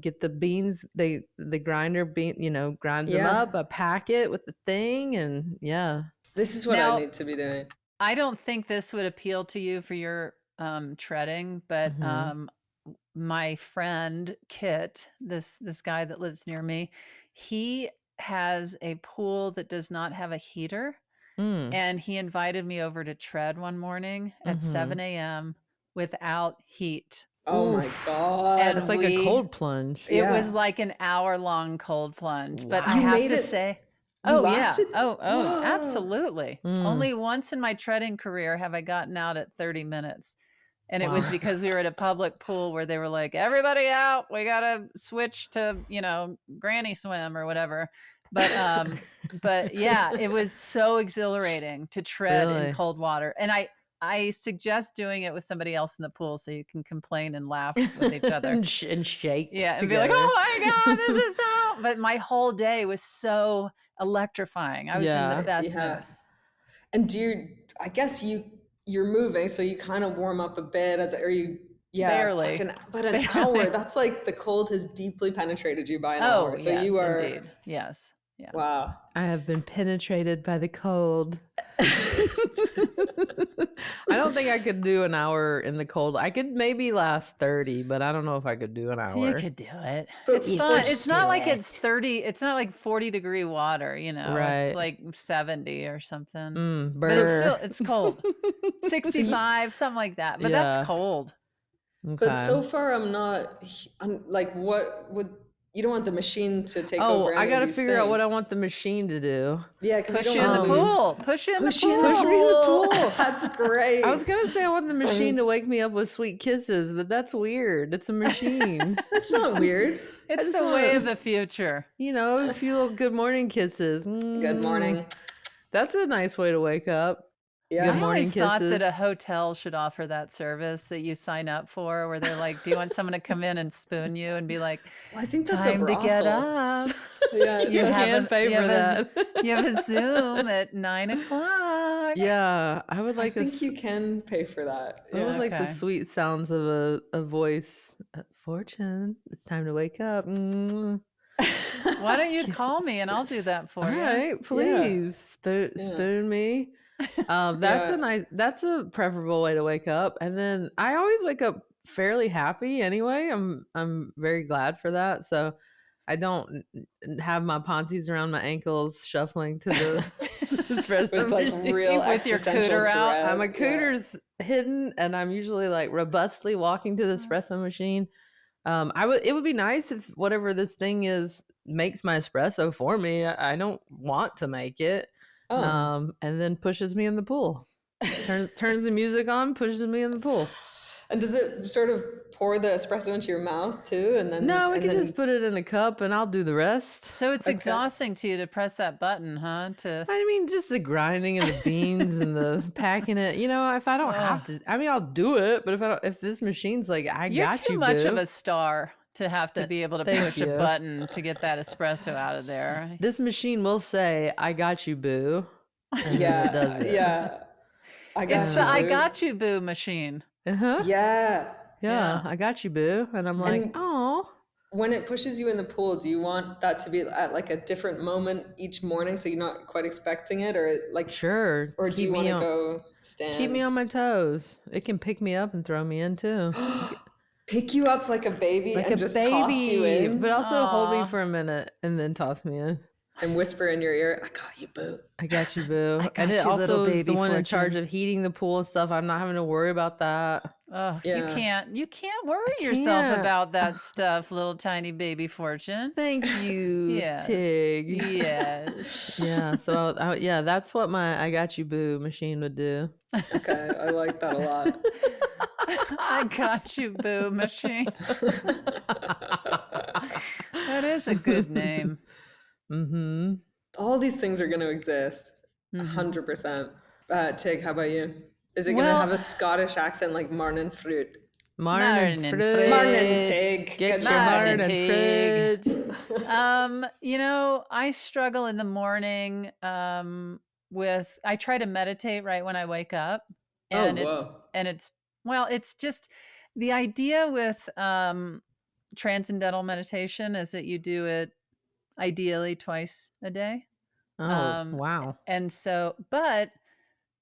get the beans, the grinder grinds them up. I pack it with the thing, and This is what Now, I need to be doing. I don't think this would appeal to you for your treading, but my friend Kit, this guy that lives near me, he has a pool that does not have a heater. And he invited me over to tread one morning at 7 a.m. without heat. Oh my God. And It's like a cold plunge. It was like an hour-long cold plunge. But I You have made to it- say, you oh lasted? yeah. Oh, Whoa. absolutely. Only once in my treading career have I gotten out at 30 minutes. And it was because we were at a public pool where they were like, everybody out, we got to switch to, granny swim or whatever. But yeah, it was so exhilarating to tread Really? in cold water. And I suggest doing it with somebody else in the pool so you can complain and laugh with each other. and shake. Yeah, and together. be like, oh my God, this is so. But my whole day was so electrifying. I was in the best mood. And I guess you're moving, so you kind of warm up a bit Barely. But an hour, that's like the cold has deeply penetrated you by an hour. So yes, you are indeed. Yes. Yeah. Wow. I have been penetrated by the cold. I don't think I could do an hour in the cold. I could maybe last 30, but I don't know if I could do an hour. You could do it. It's fun. It's not like it's 30. It's not like 40-degree water, Right. It's like 70 or something. But it's cold. 65, something like that. But that's cold. Okay. But so far I'm like, what would, you don't want the machine to take over. I got to these figure out what I things. want the machine to do. Yeah, push you in the pool. Push you in the pool. Push me in the pool. That's great. I was going to say I want the machine to wake me up with sweet kisses, but that's weird. It's a machine. That's not weird. It's the way of the future. A few little good morning kisses. Good morning. That's a nice way to wake up. Yeah. Good I morning always thought kisses. that a hotel should offer that service that you sign up for, where they're like, "Do you want someone to come in and spoon you and be like, Well, I think that's time a to get brothel. up? Yeah, You can't pay for that. You have a Zoom at 9:00." Yeah, I would like I think you can pay for that. I would like the Okay. sweet sounds of a voice. Fortune, it's time to wake up. Why don't you call me and I'll do that for All you? right, please spoon me. That's a preferable way to wake up. And then I always wake up fairly happy anyway. I'm very glad for that. So I don't have my ponties around my ankles shuffling to the espresso With like machine. real With your existential cooter out. dread. My cooter's hidden, and I'm usually like robustly walking to the espresso machine. It would be nice if whatever this thing is makes my espresso for me. I don't want to make it. And then pushes me in the pool. Turns the music on, pushes me in the pool. And does it sort of pour the espresso into your mouth too? And then No, we can just put it in a cup and I'll do the rest. So it's exhausting to you to press that button, huh? I mean, just the grinding and the beans and the packing it. If I don't have to, I mean, I'll do it. But if this machine's like, You're got too you, much boo. of a star to have to be able to Thank push you. a button to get that espresso out of there. This machine will say, "I got you, boo," and then it does it. Yeah. It's the I got you, boo machine. Uh-huh. Yeah. Yeah, I got you, boo. And I'm like, oh. When it pushes you in the pool, do you want that to be at like a different moment each morning so you're not quite expecting it, or like Sure. or do you want to go stand? Keep me on my toes. It can pick me up and throw me in too. Pick you up like a baby Like and a just baby, toss you in but also hold me Aw. for a minute and then toss me in. and whisper in your ear, "I got you, boo." I got you, boo. And got it you, little also is baby the one in charge Fortune. of heating the pool and stuff. I'm not having to worry about that. Oh, Yeah. you can't worry yourself can't. about that stuff, little tiny baby Fortune. Thank you, Yes. Tig. Yes. Yeah, so that's what my I got you, boo machine would do. Okay, I like that a lot. I got you, boo machine. That is a good name. Mm-hmm. All these things are going to exist, 100%. Tig, how about you? Is it going to Well- have a Scottish accent like Marnin Fruit? Martin Martin fridge. fridge. Marnin Tig. Get Good your job. Martin Martin Tig. fridge. I struggle in the morning I try to meditate right when I wake up. And it's just the idea with transcendental meditation is that you do it ideally twice a day. Oh, wow. And so, but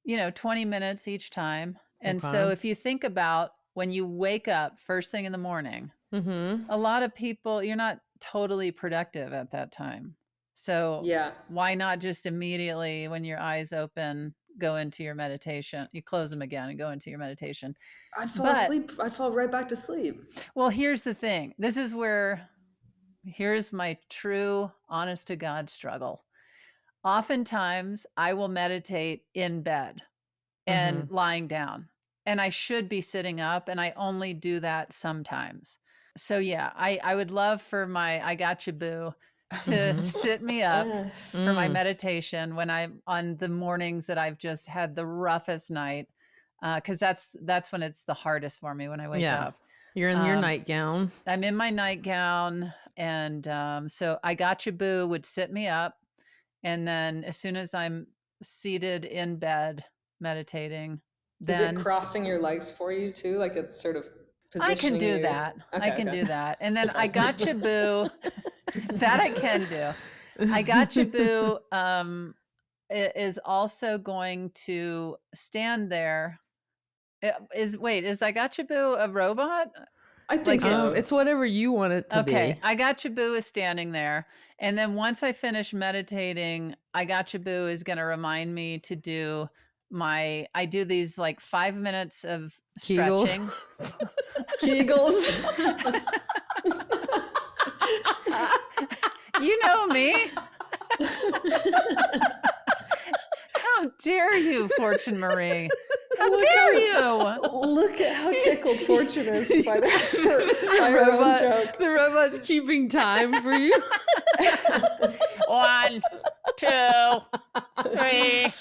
20 minutes each time. And so Okay. if you think about when you wake up first thing in the morning, Mm-hmm. a lot of people, you're not totally productive at that time. So why not just immediately when your eyes open, go into your meditation? You close them again and go into your meditation. I'd fall asleep. I'd fall right back to sleep. Well, here's the thing. Here's my true, honest to God struggle. Oftentimes I will meditate in bed and lying down, and I should be sitting up, and I only do that sometimes. So yeah, I would love for my I Got You Boo to sit me up for my meditation when I'm on the mornings that I've just had the roughest night, because that's when it's the hardest for me when I wake up. You're in your nightgown. I'm in my nightgown, and so I Got You Boo would sit me up, and then as soon as I'm seated in bed meditating, then is it crossing your legs for you too? Like it's sort of positioning I can do you? that. Okay, I can do that. And then I Got You Boo. That I can do. I Got You Boo is also going to stand there. Is I Got You Boo a robot? I think so. It's whatever you want it to be. Okay, I Got You Boo is standing there. And then once I finish meditating, I Got You Boo is going to remind me to do I do these like 5 minutes of stretching. Kegels. You know me. How dare you, Fortune Marie? How dare you? Look at how tickled Fortune is by her own joke. The robot's keeping time for you. 1, 2, 3,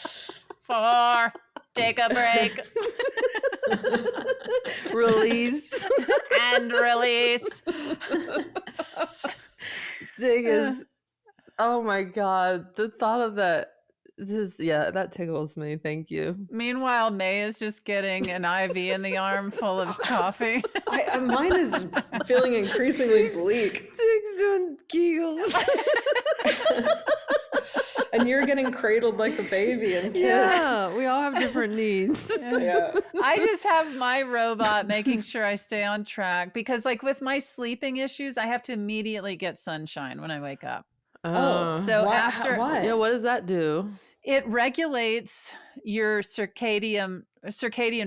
4. Take a break. Release. And release. Thing is, oh my God, the thought of that. That tickles me. Thank you. Meanwhile, May is just getting an IV in the arm full of coffee. Mine is feeling increasingly bleak. Tig's doing kegels. And you're getting cradled like a baby and kissed. Yeah, we all have different needs. Yeah. I just have my robot making sure I stay on track because like with my sleeping issues, I have to immediately get sunshine when I wake up. So why? Yeah, what does that do? It regulates your circadian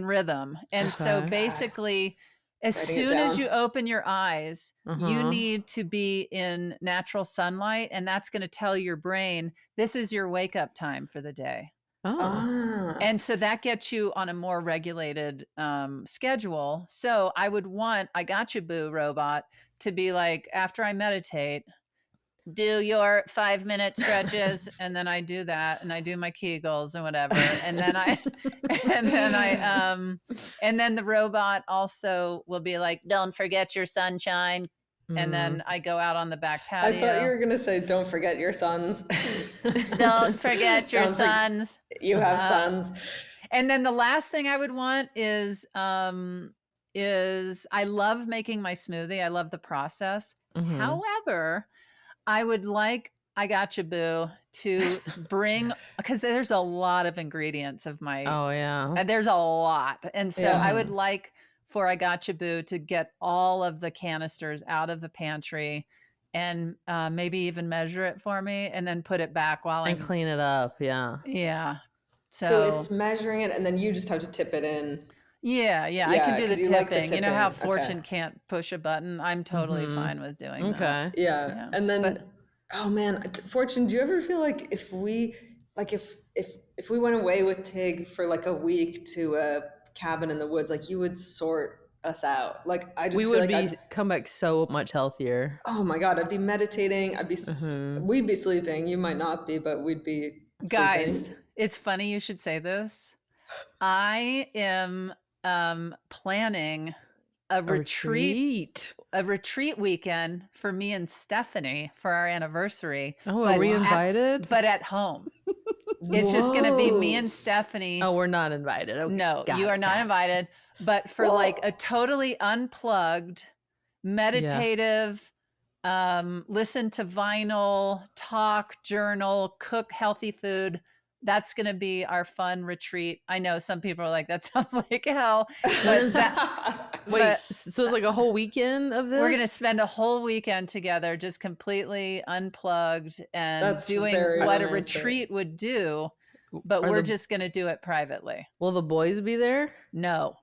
rhythm. And so basically, as soon as you open your eyes, you need to be in natural sunlight. And that's going to tell your brain, this is your wake up time for the day. And so that gets you on a more regulated schedule. So I would want I Got You Boo robot to be like, after I meditate, do your 5-minute stretches. And then I do that and I do my kegels and whatever. And then and then the robot also will be like, don't forget your sunshine. And then I go out on the back patio. I thought you were going to say, don't forget your sons. Don't forget your sons. You have sons. And then the last thing I would want is I love making my smoothie. I love the process. However, I would like I Got You Boo to bring, because there's a lot of ingredients of my. Oh, yeah. There's a lot. And so I would like for I Got You Boo to get all of the canisters out of the pantry and maybe even measure it for me and then put it back while and clean it up. Yeah. Yeah. So it's measuring it and then you just have to tip it in. Yeah, I can do the tipping. Like the You know how Fortune can't push a button? I'm totally fine with doing that. Yeah. And then, oh man, Fortune, do you ever feel like if we went away with Tig for like a week to a cabin in the woods, like you would sort us out? Like I just we feel would like come back so much healthier. Oh my God, I'd be meditating. We'd be sleeping. You might not be, but we'd be sleeping. Guys, it's funny you should say this. I am planning a retreat weekend for me and Stephanie for our anniversary. Oh, are we invited? But at home. It's just going to be me and Stephanie. Oh, we're not invited. Okay. No, you are not invited. But for like a totally unplugged, meditative, listen to vinyl, talk, journal, cook healthy food that's going to be our fun retreat. I know some people are like, that sounds like hell. But Wait, so it's like a whole weekend of this? We're going to spend a whole weekend together, just completely unplugged and doing what a retreat would do. But we're just going to do it privately. Will the boys be there? No.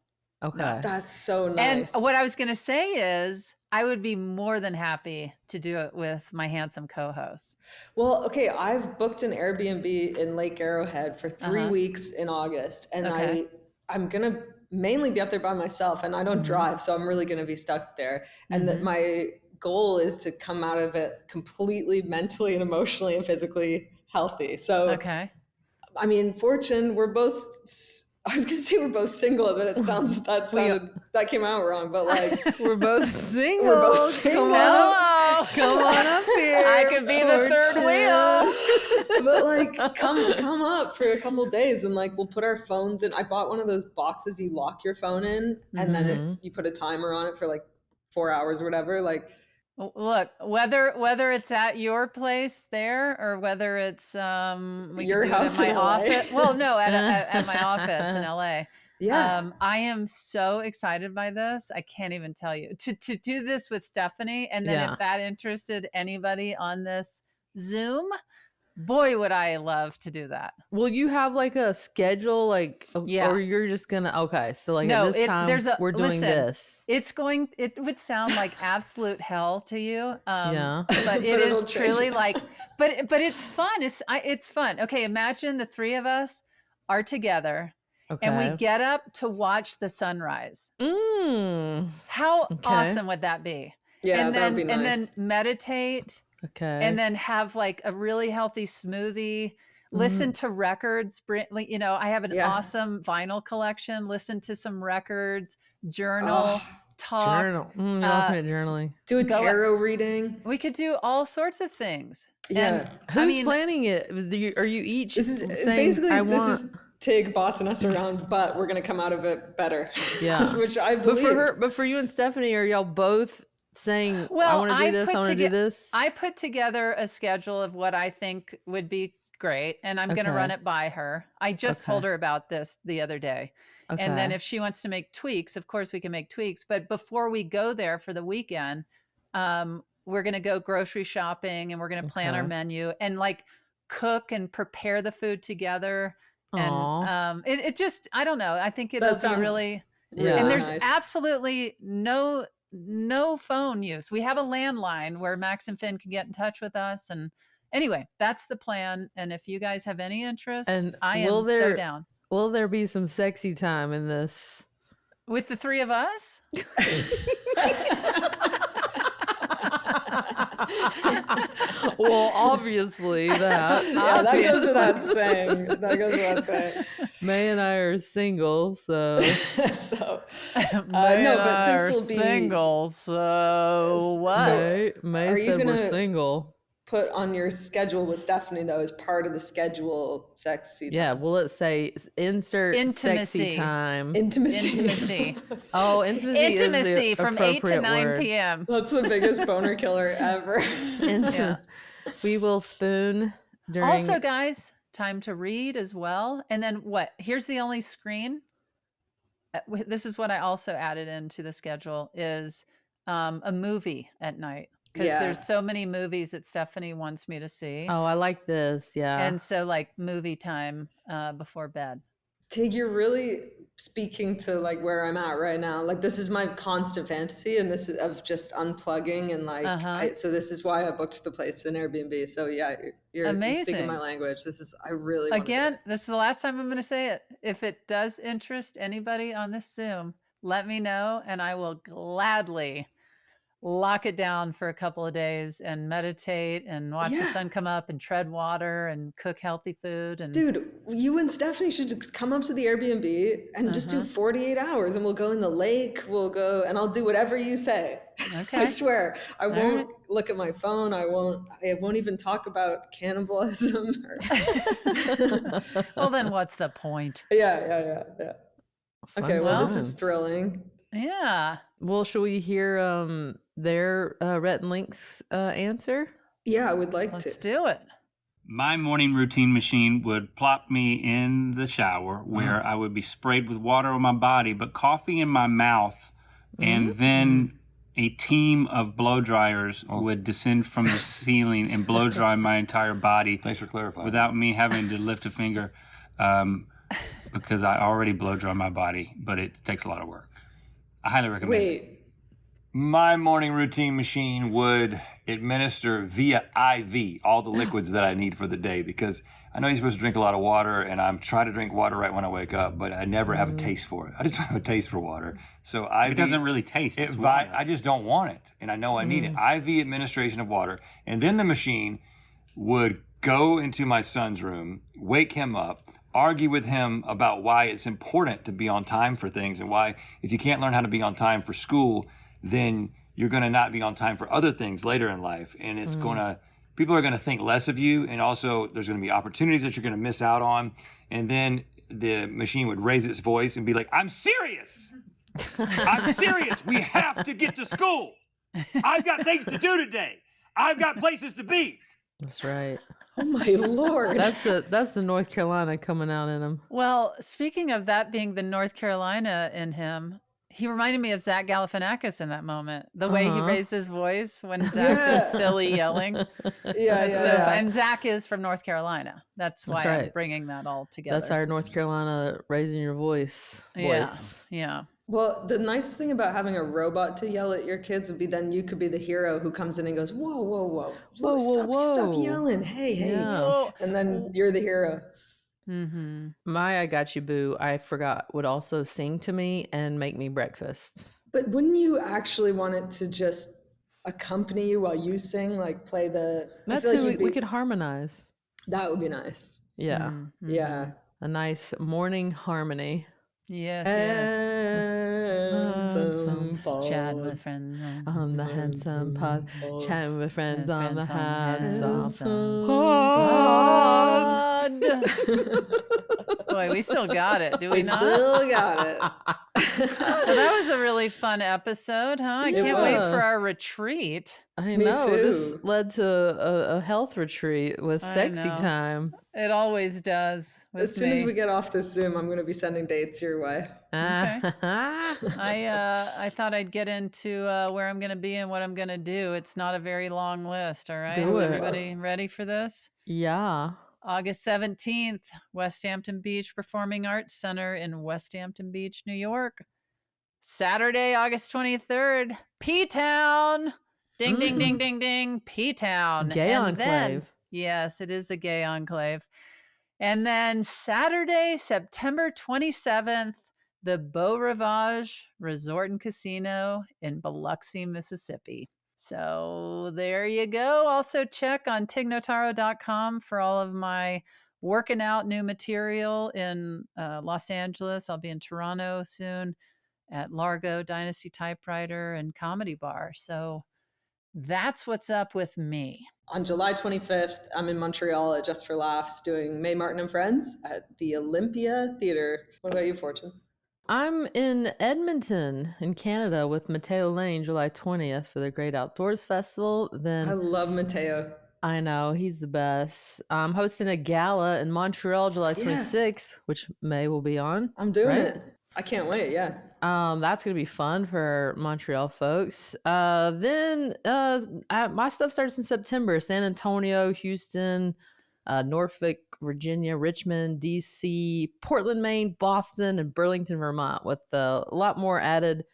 Okay. No, that's so nice. And what I was going to say is I would be more than happy to do it with my handsome co-host. Well, okay, I've booked an Airbnb in Lake Arrowhead for 3 weeks in August, and I'm going to mainly be up there by myself, and I don't drive, so I'm really going to be stuck there. And that my goal is to come out of it completely mentally and emotionally and physically healthy. So, I mean, Fortune, we're both... I was gonna say we're both single, but it sounded that came out wrong. But like we're both single. We're both single. Come on up here. I could be the third wheel. But like, come up for a couple of days, and like we'll put our phones in. I bought one of those boxes you lock your phone in, and then you put a timer on it for like 4 hours or whatever. Like, look, whether it's at your place there or whether it's your house at my in LA. office. Well, no, at my office in LA. Yeah. I am so excited by this. I can't even tell you to do this with Stephanie. And then if that interested anybody on this Zoom, boy, would I love to do that. Will you have like a schedule, like, or you're just gonna, so like at this time we're doing this. It would sound like absolute hell to you. But it is truly like, but it's fun. It's fun. Okay. Imagine the three of us are together and we get up to watch the sunrise. How awesome would that be? Yeah, that'd be nice. And then meditate. And then have like a really healthy smoothie, listen to records. You know, I have an awesome vinyl collection. Listen to some records, journal, talk. Journal. Ultimate journaling. Do a tarot reading. We could do all sorts of things. Yeah. And, who's planning it? Are you each saying, basically, this is Tig bossing us around, but we're going to come out of it better. Yeah. Which I believe. But for you and Stephanie, are y'all both saying, I want to do this, I want to do this? I put together a schedule of what I think would be great, and I'm going to run it by her. I just told her about this the other day. And then if she wants to make tweaks, of course we can make tweaks. But before we go there for the weekend, we're going to go grocery shopping, and we're going to plan our menu and like cook and prepare the food together. And it just, I don't know. I think it'll be really, and there's absolutely no phone use. We have a landline where Max and Finn can get in touch with us. And anyway, that's the plan. And if you guys have any interest, I am so down. Will there be some sexy time in this? With the three of us? Well, obviously that. That goes without saying. May and I are single, so. So, but this will be single. So what? May said we're single. Put on your schedule with Stephanie though as part of the schedule sexy time. Yeah, well, let's say insert intimacy. Sexy time. Intimacy. Oh, intimacy is the from 8 to 9 word. p.m. That's the biggest boner killer ever. We will spoon during. Also, guys, time to read as well. And then what? Here's the only screen. This is what I also added into the schedule is a movie at night. Because there's so many movies that Stephanie wants me to see. Oh, I like this. Yeah. And so like movie time before bed. Tig, you're really speaking to like where I'm at right now. Like this is my constant fantasy, and this is of just unplugging and like. So this is why I booked the place in Airbnb. So yeah, you're speaking my language. I really again. This is the last time I'm going to say it. If it does interest anybody on this Zoom, let me know, and I will gladly lock it down for a couple of days and meditate and watch the sun come up and tread water and cook healthy food. And dude, you and Stephanie should just come up to the Airbnb and just do 48 hours, and we'll go in the lake. We'll go, and I'll do whatever you say. Okay. I swear, I won't look at my phone. I won't even talk about cannibalism. Well, then what's the point? Yeah. Okay, well, this is thrilling. Yeah. Well, should we hear their Rhett and Link's answer? Yeah, I would like to. Let's do it. My morning routine machine would plop me in the shower where I would be sprayed with water on my body, but coffee in my mouth, and then a team of blow dryers would descend from the ceiling and blow dry my entire body. Thanks for clarifying. Without me having to lift a finger, because I already blow dry my body, but it takes a lot of work. I highly recommend it. My morning routine machine would administer via IV all the liquids that I need for the day, because I know you're supposed to drink a lot of water, and I'm trying to drink water right when I wake up, but I never have a taste for it. I just don't have a taste for water. So IV, It doesn't really taste. It's water. I just don't want it, and I know I need it. IV administration of water, and then the machine would go into my son's room, wake him up, argue with him about why it's important to be on time for things, and why if you can't learn how to be on time for school, then you're going to not be on time for other things later in life. And it's people are going to think less of you. And also there's going to be opportunities that you're going to miss out on. And then the machine would raise its voice and be like, I'm serious. I'm serious. We have to get to school. I've got things to do today. I've got places to be. That's right. Oh my Lord. That's the North Carolina coming out in him. Well, speaking of that being the North Carolina in him, he reminded me of Zach Galifianakis in that moment. The way he raised his voice when Zach does silly yelling. And Zach is from North Carolina. That's why I'm bringing that all together. That's our North Carolina raising your voice. Yeah. Well, the nice thing about having a robot to yell at your kids would be then you could be the hero who comes in and goes, whoa. Stop yelling. Hey. Yeah. And then you're the hero. Mm-hmm. My I Got You Boo, I forgot, would also sing to me and make me breakfast. But wouldn't you actually want it to just accompany you while you sing, like play the... That's who we could harmonize. That would be nice. Yeah. Mm-hmm. Yeah. A nice morning harmony. Yes. Chatting with friends on the Handsome Pod. Chatting with friends on the Handsome Pod. Boy, we still got it, do we not? Still got it. Well, that was a really fun episode, huh? I can't wait for our retreat. I know. This led to a health retreat with sexy time. It always does. As soon as we get off this Zoom, I'm going to be sending dates your way. Okay. I thought I'd get into where I'm going to be and what I'm going to do. It's not a very long list. All right. Is everybody ready for this? Yeah. August 17th, West Hampton Beach Performing Arts Center in West Hampton Beach, New York. Saturday, August 23rd, P-Town. Ding, ding, ding, ding, ding. P-Town. Gay enclave. Yes, it is a gay enclave. And then Saturday, September 27th, the Beau Rivage Resort and Casino in Biloxi, Mississippi. So there you go. Also check on tignotaro.com for all of my working out new material in Los Angeles. I'll be in Toronto soon at Largo, Dynasty Typewriter, and Comedy Bar. So that's what's up with me. On July 25th, I'm in Montreal at Just for Laughs doing May Martin and Friends at the Olympia Theater. What about you, Fortune? I'm in Edmonton in Canada with Mateo Lane July 20th for the Great Outdoors Festival. Then I love Mateo. I know, he's the best. I'm hosting a gala in Montreal July 26th, which May will be on. I'm doing it. I can't wait, yeah. That's going to be fun for Montreal folks. Then my stuff starts in September. San Antonio, Houston, Norfolk, Virginia, Richmond, DC, Portland, Maine, Boston, and Burlington, Vermont, with a lot more added.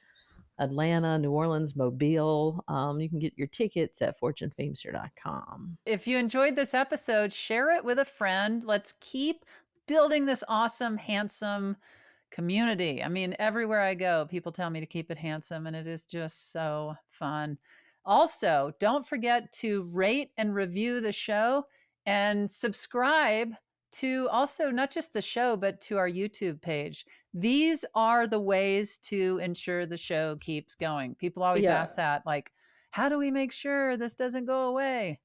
Atlanta, New Orleans, Mobile. You can get your tickets at fortunefeimster.com. If you enjoyed this episode, share it with a friend. Let's keep building this awesome, handsome community. I mean, everywhere I go, people tell me to keep it handsome, and it is just so fun. Also, don't forget to rate and review the show and subscribe to also not just the show, but to our YouTube page. These are the ways to ensure the show keeps going. People always ask that, like, how do we make sure this doesn't go away?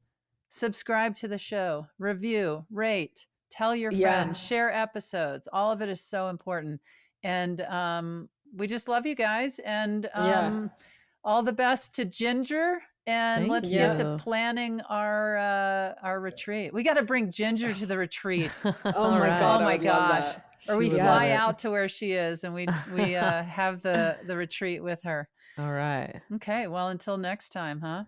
Subscribe to the show, review, rate, tell your friends, share episodes. All of it is so important. And we just love you guys. And all the best to Ginger And Thank let's get to you. planning our retreat. We got to bring Ginger to the retreat. Oh All my right. God, Oh I my would love gosh. that. Or we She would fly love it. out to where she is and we have the retreat with her. All right. Okay, well, until next time, huh?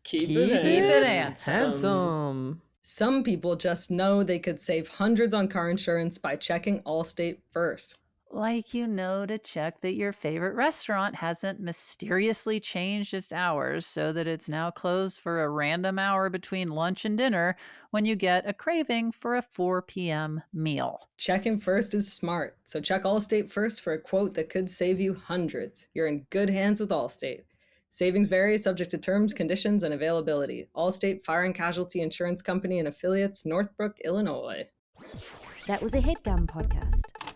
Keep it handsome. Some people just know they could save hundreds on car insurance by checking Allstate first. Like to check that your favorite restaurant hasn't mysteriously changed its hours so that it's now closed for a random hour between lunch and dinner when you get a craving for a 4 p.m. meal. Checking first is smart, so check Allstate first for a quote that could save you hundreds. You're in good hands with Allstate. Savings vary, subject to terms, conditions, and availability. Allstate Fire and Casualty Insurance Company and Affiliates, Northbrook, Illinois. That was a HeadGum podcast.